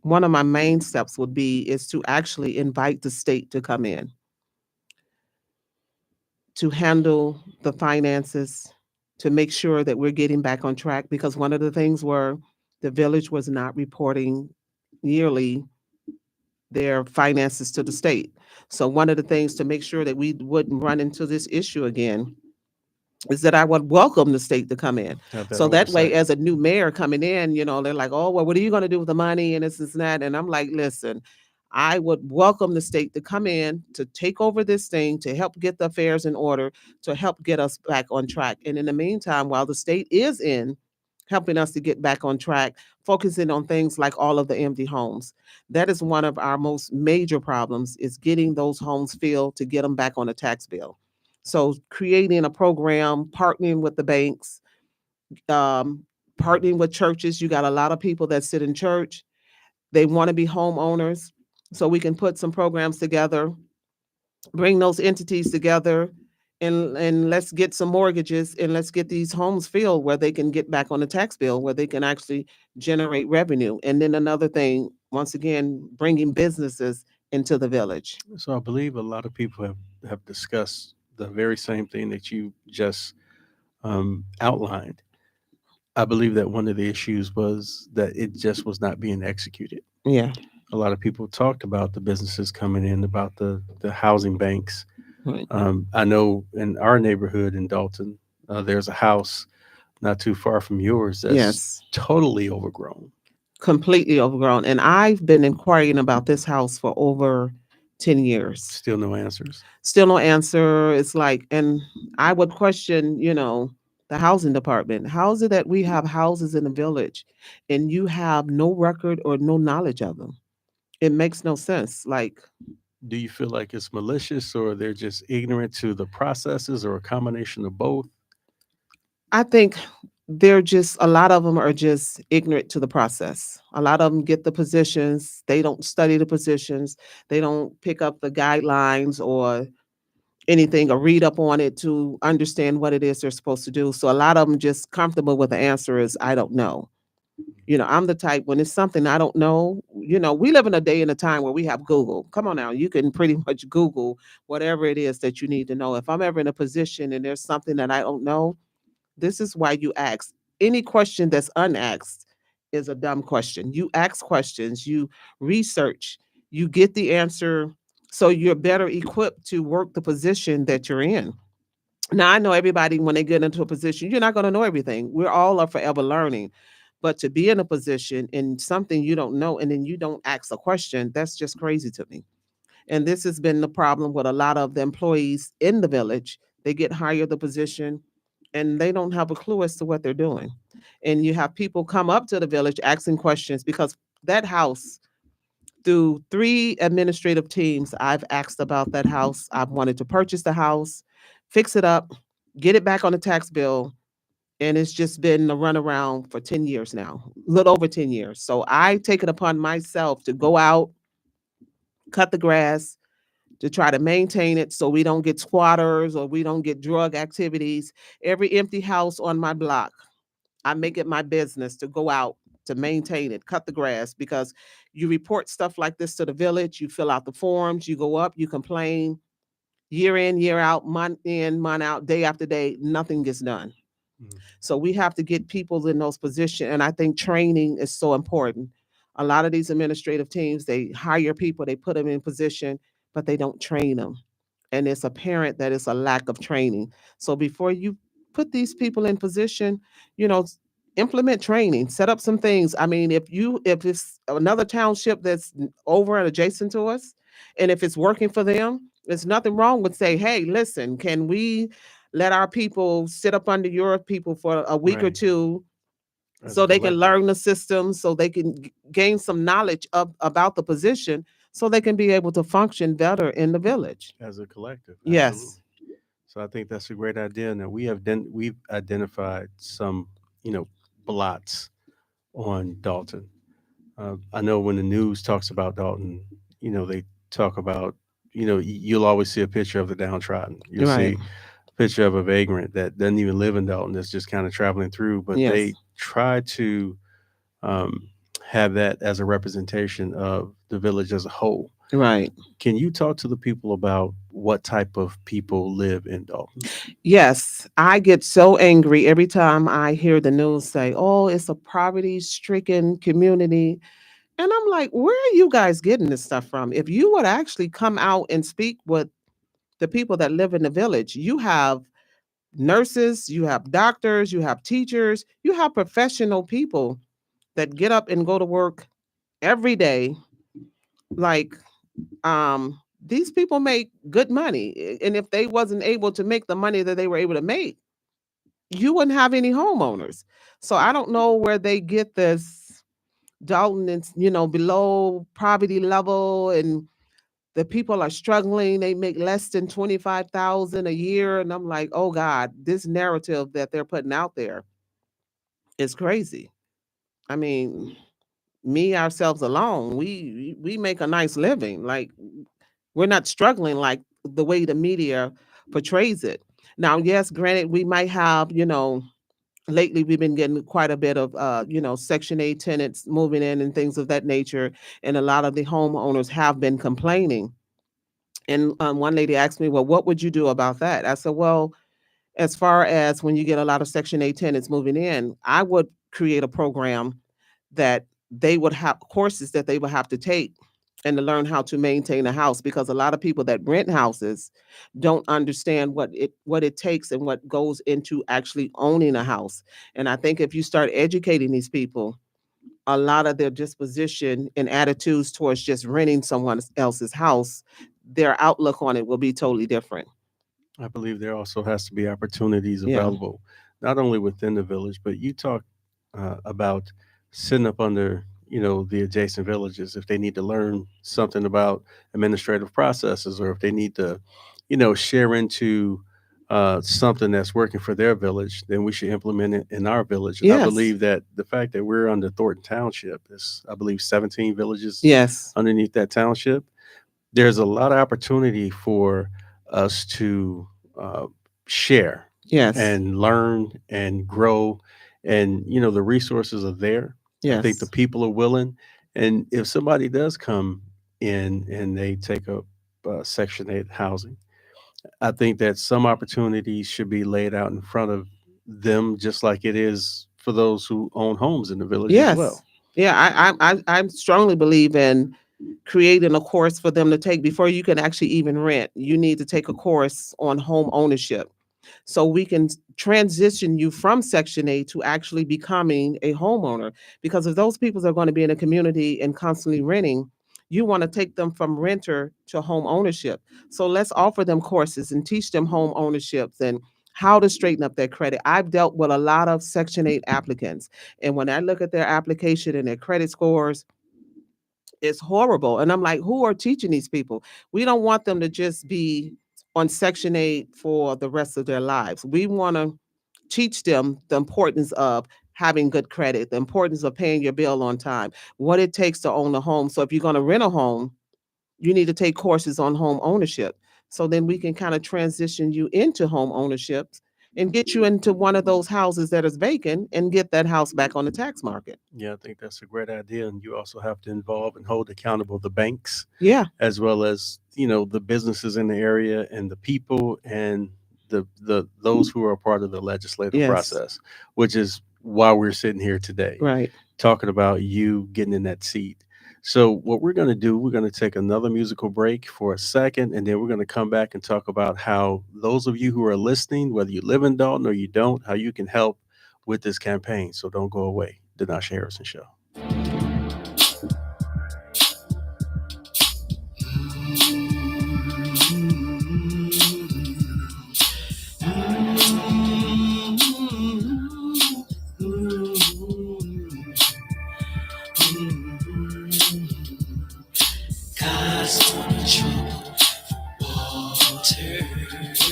one of my main steps would be is to actually invite the state to come in to handle the finances, to make sure that we're getting back on track. Because one of the things were the village was not reporting yearly their finances to the state. So one of the things to make sure that we wouldn't run into this issue again is that I would welcome the state to come in. Have that So that way, oversight. as a new mayor coming in, they're like, oh, well, what are you going to do with the money? And this and that. And I'm like, listen, I would welcome the state to come in to take over this thing, to help get the affairs in order, to help get us back on track. And in the meantime, while the state is in helping us to get back on track, focusing on things like all of the empty homes. That is one of our most major problems is getting those homes filled to get them back on the tax bill. So creating a program, partnering with the banks, um, partnering with churches. You got a lot of people that sit in church. They want to be homeowners. So we can put some programs together, bring those entities together, and let's get some mortgages and let's get these homes filled where they can get back on the tax bill, where they can actually generate revenue. And then another thing, once again, bringing businesses into the village. So I believe a lot of people have discussed the very same thing that you just outlined. I believe that one of the issues was that it just was not being executed. Yeah. A lot of people talked about the businesses coming in, about the housing banks. Right. I know in our neighborhood in Dolton, there's a house not too far from yours that's Yes. totally overgrown. Completely overgrown. And I've been inquiring about this house for over 10 years. Still no answers. Still no answer. It's like, and I would question, the housing department. How is it that we have houses in the village and you have no record or no knowledge of them? It makes no sense. Like, Do you feel like it's malicious or they're just ignorant to the processes or a combination of both? I think they're just, a lot of them are just ignorant to the process. A lot of them get the positions, they don't study the positions, they don't pick up the guidelines or anything or read up on it to understand what it is they're supposed to do. So a lot of them just comfortable with the answer is, I don't know. I'm the type when it's something I don't know, we live in a day and a time where we have Google. Come on now, you can pretty much Google whatever it is that you need to know. If I'm ever in a position and there's something that I don't know, this is why you ask. Any question that's unasked is a dumb question. You ask questions, you research, you get the answer so you're better equipped to work the position that you're in. Now, I know everybody, when they get into a position, you're not going to know everything. We're all are forever learning. But to be in a position in something you don't know and then you don't ask a question, that's just crazy to me. And this has been the problem with a lot of the employees in the village. They get hired the position and they don't have a clue as to what they're doing. And you have people come up to the village asking questions because that house, through 3 administrative teams, I've asked about that house. I've wanted to purchase the house, fix it up, get it back on the tax bill. And it's just been a runaround for 10 years now, a little over 10 years. So I take it upon myself to go out, cut the grass, to try to maintain it so we don't get squatters or we don't get drug activities. Every empty house on my block, I make it my business to go out to maintain it, cut the grass, because you report stuff like this to the village, you fill out the forms, you go up, you complain, year in, year out, month in, month out, day after day, nothing gets done. Mm. So we have to get people in those positions. And I think training is so important. A lot of these administrative teams, they hire people, they put them in position, but they don't train them. And it's apparent that it's a lack of training. So before you put these people in position, you know, implement training, set up some things. I mean, if it's another township that's over and adjacent to us, and if it's working for them, there's nothing wrong with say, hey, listen, can we let our people sit up under your people for a week or Right. two As a so they can collective. learn the system, so they can gain some knowledge of about the position, so they can be able to function better in the village. As a collective. Absolutely. Yes. So I think that's a great idea. Now we've identified some, blots on Dalton. I know when the news talks about Dalton, they talk about, you'll always see a picture of the downtrodden. You'll Right. see picture of a vagrant that doesn't even live in Dalton, that's just kind of traveling through, but Yes. they try to um, have that as a representation of the village as a whole. Right. Can you talk to the people about what type of people live in Dalton? Yes, I get so angry every time I hear the news say, "Oh, it's a poverty-stricken community." And I'm like, "Where are you guys getting this stuff from? If you would actually come out and speak with the people that live in the village, you have nurses, you have doctors, you have teachers, you have professional people that get up and go to work every day. Like, these people make good money. And if they wasn't able to make the money that they were able to make, you wouldn't have any homeowners. So I don't know where they get this Dalton is, below poverty level, and the people are struggling. They make less than 25,000 a year. And I'm like, oh God, this narrative that they're putting out there is crazy. I mean, me ourselves alone, we make a nice living. Like, we're not struggling like the way the media portrays it. Now, yes, granted, we might have, lately we've been getting quite a bit of Section 8 tenants moving in and things of that nature, and a lot of the homeowners have been complaining. And one lady asked me, well, what would you do about that? I said, well, as far as when you get a lot of Section 8 tenants moving in, I would create a program that they would have courses that they would have to take and to learn how to maintain a house, because a lot of people that rent houses don't understand what it takes and what goes into actually owning a house. And I think if you start educating these people, a lot of their disposition and attitudes towards just renting someone else's house, their outlook on it will be totally different. I believe there also has to be opportunities Yeah. available, not only within the village, but you talk about sitting up under, the adjacent villages if they need to learn something about administrative processes, or if they need to, share into something that's working for their village, then we should implement it in our village. And I Yes. believe that the fact that we're under Thornton Township is, I believe, 17 villages Yes. underneath that township. There's a lot of opportunity for us to uh, share Yes. and learn and grow. And, the resources are there. I think the Yes. people are willing. And if somebody does come in and they take up Section 8 housing, I think that some opportunities should be laid out in front of them, just like it is for those who own homes in the village as Yes. well. Yeah, I strongly believe in creating a course for them to take before you can actually even rent. You need to take a course on home ownership, so we can transition you from Section 8 to actually becoming a homeowner. Because if those people are going to be in a community and constantly renting, you want to take them from renter to home ownership. So let's offer them courses and teach them home ownerships and how to straighten up their credit. I've dealt with a lot of Section 8 applicants, and when I look at their application and their credit scores, it's horrible. And I'm like, who are teaching these people? We don't want them to just be on Section 8 for the rest of their lives. We want to teach them the importance of having good credit, the importance of paying your bill on time, what it takes to own a home. So if you're going to rent a home, you need to take courses on home ownership. So then we can kind of transition you into home ownership and get you into one of those houses that is vacant and get that house back on the tax market. Yeah, I think that's a great idea. And you also have to involve and hold accountable the banks, Yeah. as well as, the businesses in the area and the people and the those who are a part of the legislative Yes. process, which is why we're sitting here today Right. talking about you getting in that seat. So what we're going to do, we're going to take another musical break for a second, and then we're going to come back and talk about how those of you who are listening, whether you live in Dalton or you don't, how you can help with this campaign. So don't go away. The Nasha Harrison Show. God's on the trouble water.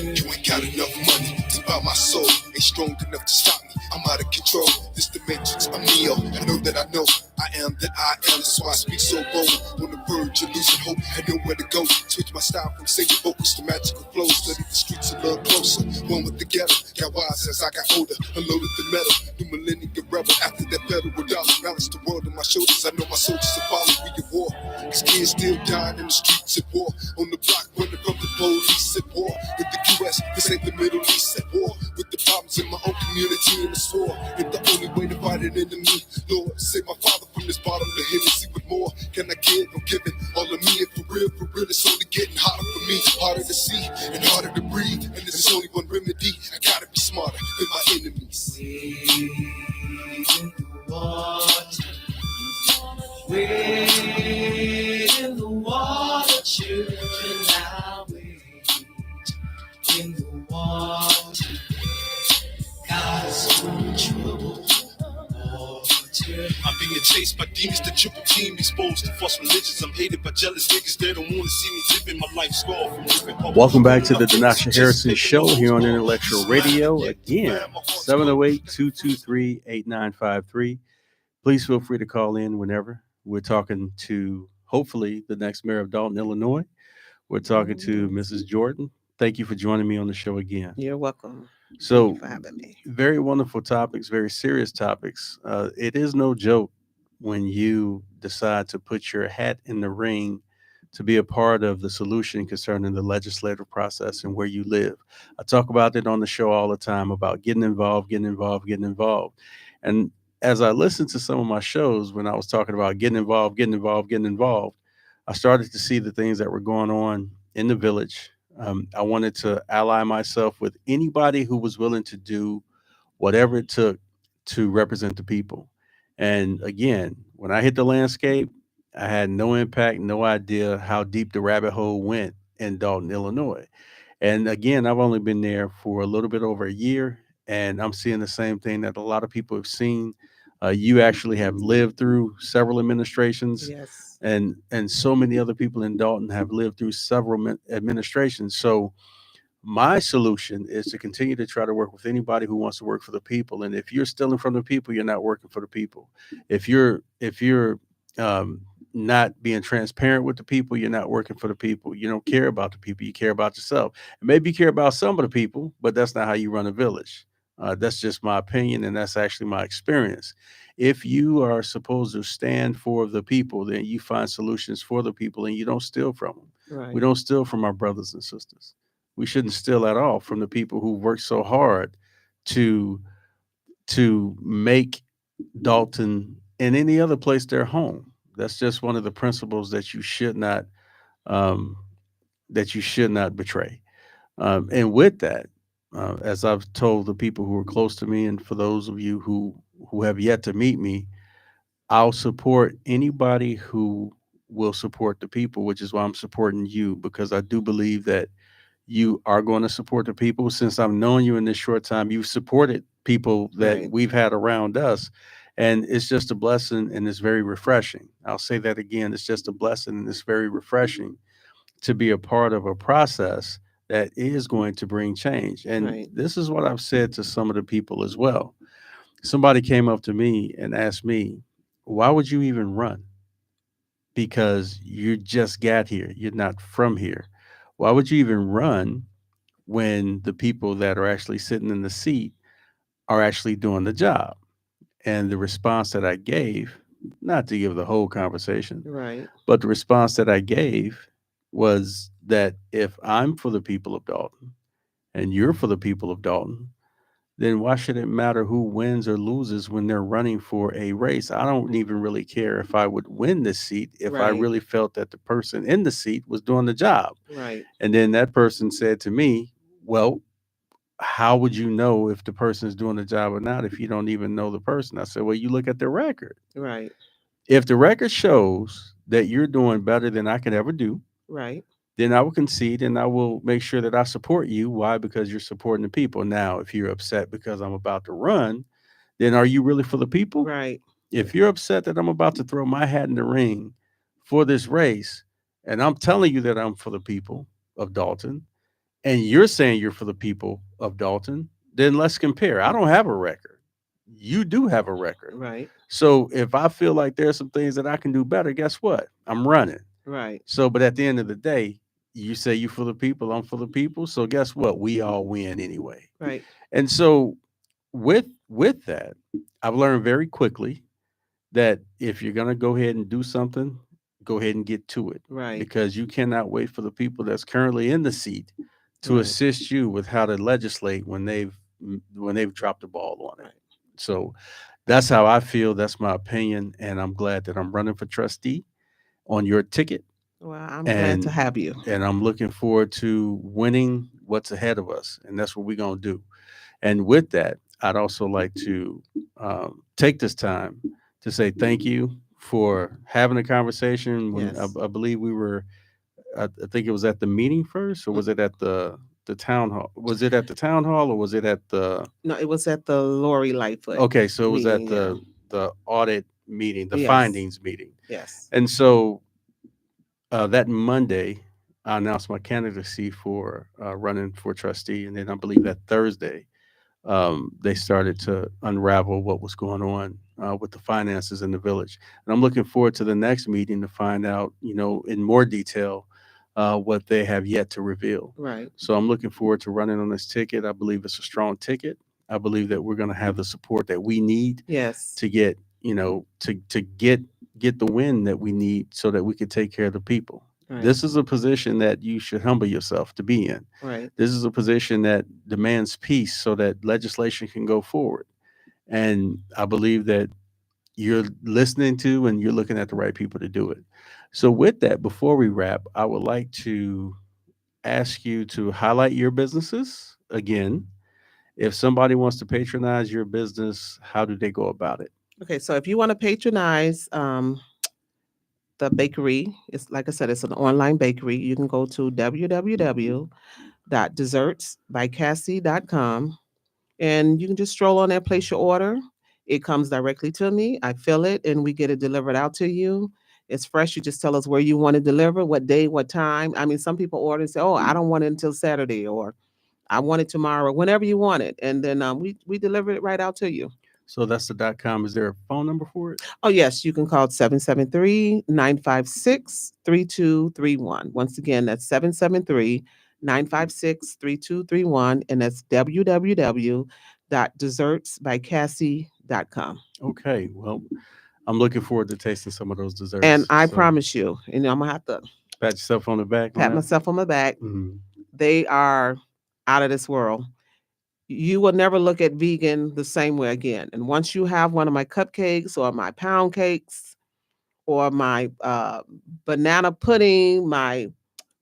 You ain't got enough money to buy my soul. Ain't strong enough to stop me. I'm out of control. This dimension's a meal. I know that I know I am that I am. That's why I speak so bold. On the verge of losing hope and nowhere to go. Switch my style from singing vocals to magical flows. Study the streets a little closer. One with the ghetto. Got wise as I got older. Unloaded the metal. New millennium rebel. After that federal dollar. Balance the world on my shoulders. I know my soldiers are following we at war. These kids still dying in the streets at war. On the block running from the police at war. With the US, this ain't the Middle East at war. With the problems in my own community and the swore. And the only way to fight an enemy, Lord, save my father from this bottom of Hennessy. What more can I give? I'm giving all of me. And for real, it's only getting hotter for me. Harder to see and harder to breathe. And there's only one remedy. I gotta be smarter than my enemies. In the water, wade in the water, children, now wade in the water. God is in trouble. I'm being chased by demons that triple team, exposed to false religions. I'm hated by jealous niggas that don't want to see me living my life scarred from living public. Welcome back to the Denasha Harrison Show here on Intellectual Radio. Again, 708-223-8953. Please feel free to call in whenever. We're talking to, hopefully, the next mayor of Dolton, Illinois. We're talking to Mrs. Jordan. Thank you for joining me on the show again. You're welcome. So, Thank you for having me. very wonderful topics, very serious topics. It is no joke when you decide to put your hat in the ring to be a part of the solution concerning the legislative process and where you live. I talk about it on the show all the time about getting involved, getting involved, getting involved. And as I listened to some of my shows when I was talking about getting involved, getting involved, getting involved, I started to see the things that were going on in the village. I wanted to ally myself with anybody who was willing to do whatever it took to represent the people. And again, when I hit the landscape, I had no impact, no idea how deep the rabbit hole went in Dolton, Illinois. And again, I've only been there for a little bit over a year, and I'm seeing the same thing that a lot of people have seen. You actually have lived through several administrations, Yes. and so many other people in Dolton have lived through several administrations. So my solution is to continue to try to work with anybody who wants to work for the people. And if you're stealing from the people, you're not working for the people. If you're not being transparent with the people, you're not working for the people. You don't care about the people. You care about yourself. And maybe you care about some of the people, but that's not how you run a village. That's just my opinion, and that's actually my experience. If you are supposed to stand for the people, then you find solutions for the people, and you don't steal from them. Right. We don't steal from our brothers and sisters. We shouldn't steal at all from the people who work so hard to make Dolton and any other place their home. That's just one of the principles that you should not um, betray. And with that, as I've told the people who are close to me, and for those of you who have yet to meet me, I'll support anybody who will support the people, which is why I'm supporting you, because I do believe that you are going to support the people. Since I've known you in this short time, you've supported people that Right. we've had around us. And it's just a blessing, and it's very refreshing. I'll say that again. It's just a blessing, and it's very refreshing to be a part of a process that is going to bring change. And Right. this is what I've said to some of the people as well. Somebody came up to me and asked me, why would you even run? Because you just got here. You're not from here. Why would you even run when the people that are actually sitting in the seat are actually doing the job? And the response that I gave, not to give the whole conversation, Right. but the response that I gave was that if I'm for the people of Dolton and you're for the people of Dolton, then why should it matter who wins or loses when they're running for a race? I don't even really care if I would win this seat if I Right. really felt that the person in the seat was doing the job. Right. And then that person said to me, well, how would you know if the person is doing the job or not if you don't even know the person? I said, well, you look at the record. Right. If the record shows that you're doing better than I could ever do, Right. then I will concede and I will make sure that I support you. Why? Because you're supporting the people. Now, if you're upset because I'm about to run, then are you really for the people? Right. If you're upset that I'm about to throw my hat in the ring for this race, and I'm telling you that I'm for the people of Dolton, and you're saying you're for the people of Dolton, then let's compare. I don't have a record. you do have a record. Right. So if I feel like there's some things that I can do better, guess what? I'm running. Right. So, but at the end of the day, you say you for the people, I'm for the people. So guess what? We all win anyway. Right. And so with that, I've learned very quickly that if you're gonna go ahead and do something, go ahead and get to it. Right. Because you cannot wait for the people that's currently in the seat to Right. assist you with how to legislate when they've dropped the ball on it. Right. So that's how I feel. That's my opinion, and I'm glad that I'm running for trustee on your ticket, Well, I'm glad to and have you. I'm looking forward to winning what's ahead of us, and that's what we're gonna do. And with that, I'd also like to take this time to say thank you for having a conversation. When Yes. I believe we were, I think it was at the meeting first, or was it at the town hall? Was it at the town hall, or was it at the? No, it was at the Lori Lightfoot Okay, so it was at meeting. Yeah. the audit meeting, the Yes. findings meeting, Yes. and so that Monday, I announced my candidacy for running for trustee, and then I believe that Thursday, they started to unravel what was going on with the finances in the village. And I'm looking forward to the next meeting to find out, in more detail, what they have yet to reveal. Right. So I'm looking forward to running on this ticket. I believe it's a strong ticket. I believe that we're going to have the support that we need Yes. to get, to get the win that we need so that we can take care of the people. Right. This is a position that you should humble yourself to be in. Right. This is a position that demands peace so that legislation can go forward. And I believe that you're listening to and you're looking at the right people to do it. So, with that, before we wrap, I would like to ask you to highlight your businesses again. If somebody wants to patronize your business, how do they go about it? Okay. So if you want to patronize the bakery, it's like I said, it's an online bakery. You can go to www.dessertsbycassie.com and you can just stroll on there, place your order. It comes directly to me. I fill it and we get it delivered out to you. It's fresh. You just tell us where you want to deliver, what day, what time. I mean, some people order and say, "Oh, I don't want it until Saturday," or "I want it tomorrow," whenever you want it, and then we deliver it right out to you. So that's the .com. Is there a phone number for it? Oh, yes, you can call 773-956-3231. Once again, that's 773-956-3231, and that's www.dessertsbycassie.com. Okay. Well, I'm looking forward to tasting some of those desserts. And I So, promise you, I'm going to have to pat yourself on the back. on pat that. myself on my back. Mhm. They are out of this world. You will never look at vegan the same way again. And once you have one of my cupcakes or my pound cakes or my banana pudding, my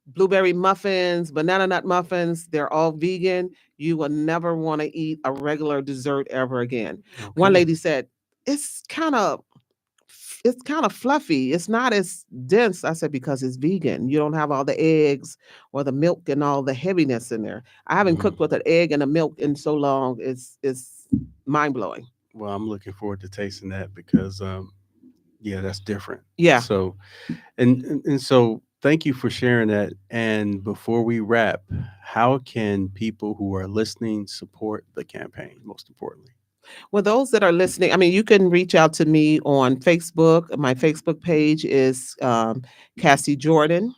blueberry muffins, banana nut muffins, they're all vegan. You will never want to eat a regular dessert ever again. One Okay. lady said, it's kind of fluffy. It's not as dense. I said, because it's vegan. You don't have all the eggs or the milk and all the heaviness in there. I haven't Mhm. cooked with an egg and a milk in so long. It's mind blowing. Well, I'm looking forward to tasting that because, yeah, that's different. Yeah. So, and so, thank you for sharing that. And before we wrap, how can people who are listening support the campaign? Most importantly. Well, those that are listening, I mean, you can reach out to me on Facebook. My Facebook page is Cassie Jordan.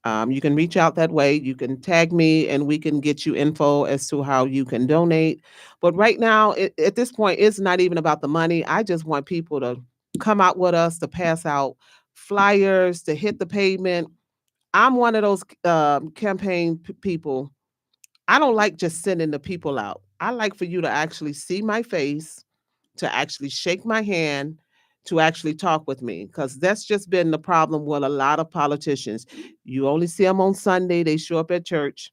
You can reach out that way. You can tag me and we can get you info as to how you can donate. But right now, at this point, it's not even about the money. I just want people to come out with us to pass out flyers, to hit the pavement. I'm one of those campaign people. I don't like just sending the people out. I like for you to actually see my face, to actually shake my hand, to actually talk with me, because that's just been the problem with a lot of politicians. You only see them on Sunday, they show up at church,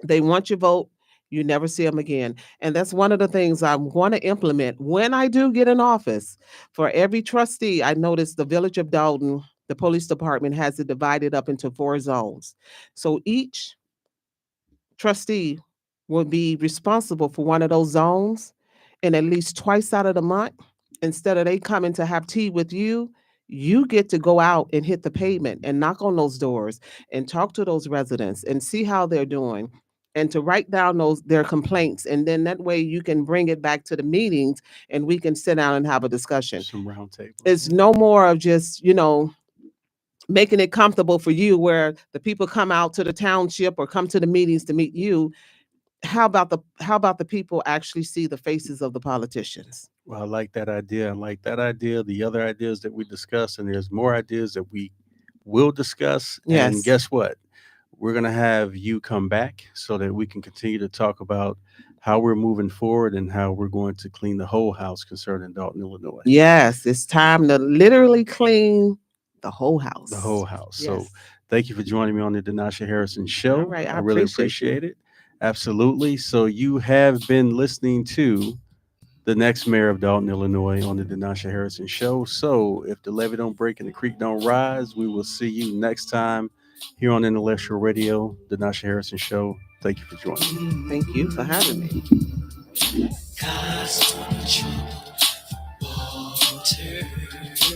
they want your vote, you never see them again. And that's one of the things I'm going to implement when I do get in office. For every trustee, I noticed the village of Dolton, the police department has it divided up into 4 zones. So each trustee will be responsible for one of those zones, and at least twice out of the month, instead of they coming to have tea with you, you get to go out and hit the pavement and knock on those doors and talk to those residents and see how they're doing and to write down their complaints, and then that way you can bring it back to the meetings and we can sit down and have a discussion. Some round tables. It's no more of just, making it comfortable for you where the people come out to the township or come to the meetings to meet you. How about the people actually see the faces of the politicians? Well, I like that idea. The other ideas that we discussed, and there's more ideas that we will discuss. Yes. And guess what? We're going to have you come back so that we can continue to talk about how we're moving forward and how we're going to clean the whole house concerning Dolton, Illinois. Yes, it's time to literally clean the whole house. The whole house. Yes. So thank you for joining me on the Denasha Harrison Show. All right, I really appreciate it. Absolutely. So you have been listening to the next mayor of Dolton, Illinois on the Denasha Harrison Show. So if the levee don't break and the creek don't rise, we will see you next time here on Intellectual Radio, Denasha Harrison Show. Thank you for joining me. Thank you for having me.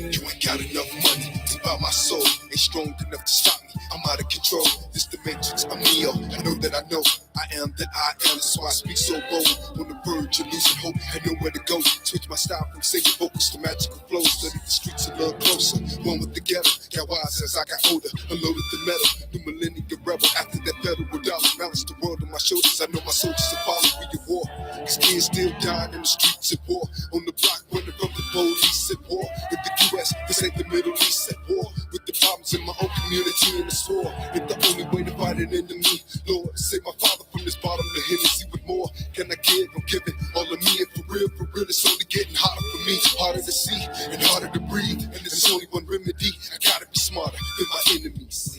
You ain't got enough money to buy my soul. Ain't strong enough to stop me. I'm out of control. This dimension's a meal. I know that I know. I am that I am. So I speak so bold. On the verge of losing hope, I know where to go. Switch my style from singing vocals to magical flows. Study the streets a little closer. One with the ghetto. Got wise as I got older. Unloaded the metal. New millennium rebel. After that federal dollar. Balance the world on my shoulders. I know my soldiers will follow me to war. Cause kids still dying in the streets at war. On the block running from the police at war. In the US, this ain't the Middle East at war. With the problems in my own community and the sword. It's the only way to fight an enemy. Lord, save my father from this bottom to Hennessy. What more can I give? I'm giving all of me. And for real, it's only getting hotter for me. Harder to see and harder to breathe. And there's only one remedy. I gotta be smarter than my enemies.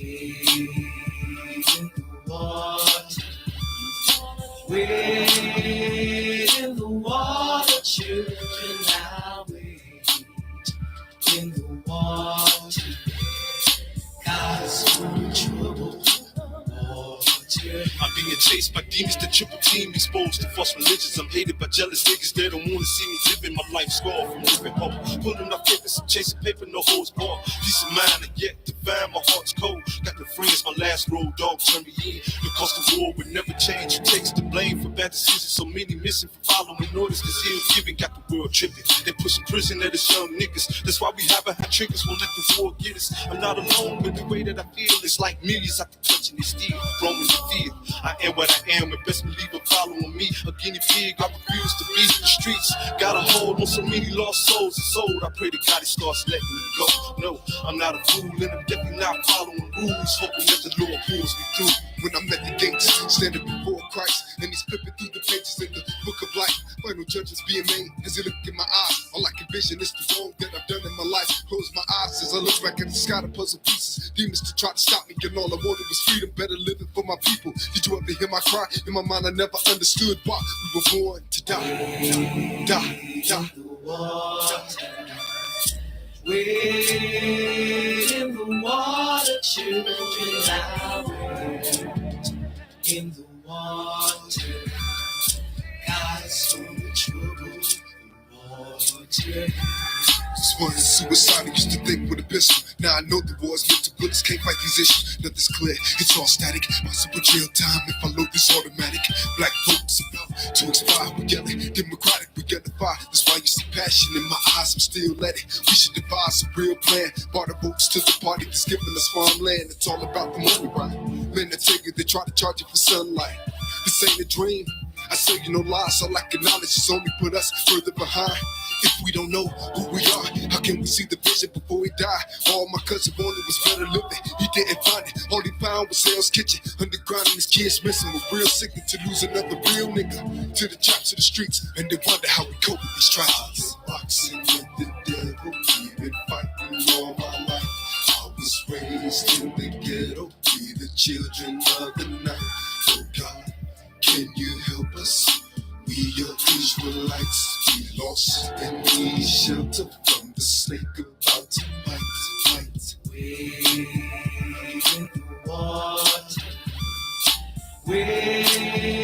Wade in the water, children, now wade in the water. God is in trouble. I'm being chased by demons that triple team, exposed to false religions. I'm hated by jealous niggas that don't wanna see me living my life scar from living hope. Pulling up papers and chasing paper, no holds barred. Peace of mind and yet divine, my heart's cold. Got the friends, my last road dog turned me in. Because the war would never change. Who takes the blame for bad decisions? So many missing from following orders. Cause ill giving got the world tripping. They pushing prison at us young niggas. That's why we haven't had triggers, won't let the war get us. I'm not alone with the way that I feel. It's like millions out the clutching this steel, roaming the field. I am what I am, and best believe I'm following me. A guinea pig, I refuse to be. The streets got a hold on so many lost souls and sold. I pray to God he starts letting me go. No, I'm not a fool, and I'm definitely not following rules. Hoping that the Lord pulls me through. When I'm at the gates, standing before Christ, and he's flipping through the pages in the book of life. Final judgments being made as he look in my eyes. All I can vision is the wrong that I've done in my life. Close my eyes as I look back at the sky to puzzle pieces. Demons to try to stop me, and all I wanted was freedom, better living for my people. Did you ever hear my cry? In my mind, I never understood why we were born to die. Die. Wade in the water, children, now wade in the water. God is in trouble. Water. This one is suicide. I used to think with a pistol. Now I know the war's mental bullets can't fight these issues. Nothing's clear, it's all static. Possible jail time if I load this automatic. Black folks about to expire. We yelling, democratic, we get the fire. That's why you see passion in my eyes. I'm still at it. We should devise a real plan. Barter votes to the party that's giving us farmland. It's all about the money, right? Men that take it, they try to charge you for sunlight. This ain't a dream. I say you no lies. All I can knowledge is only put us further behind. If we don't know who we are, how can we see the vision before we die? All my cousin wanted was better living. He didn't find it. All he found was Hell's Kitchen. Underground and his kids missing. We're real sick to lose another real nigga. To the traps of the streets. And they wonder how we cope with these tragedies. Boxing with the devil. We've been fighting all my life. I was raised in the ghetto. We the children of the night. Oh God, can you help us? We are Israelites, we lost and need shelter from the snake about to bite. Wade in the water, wade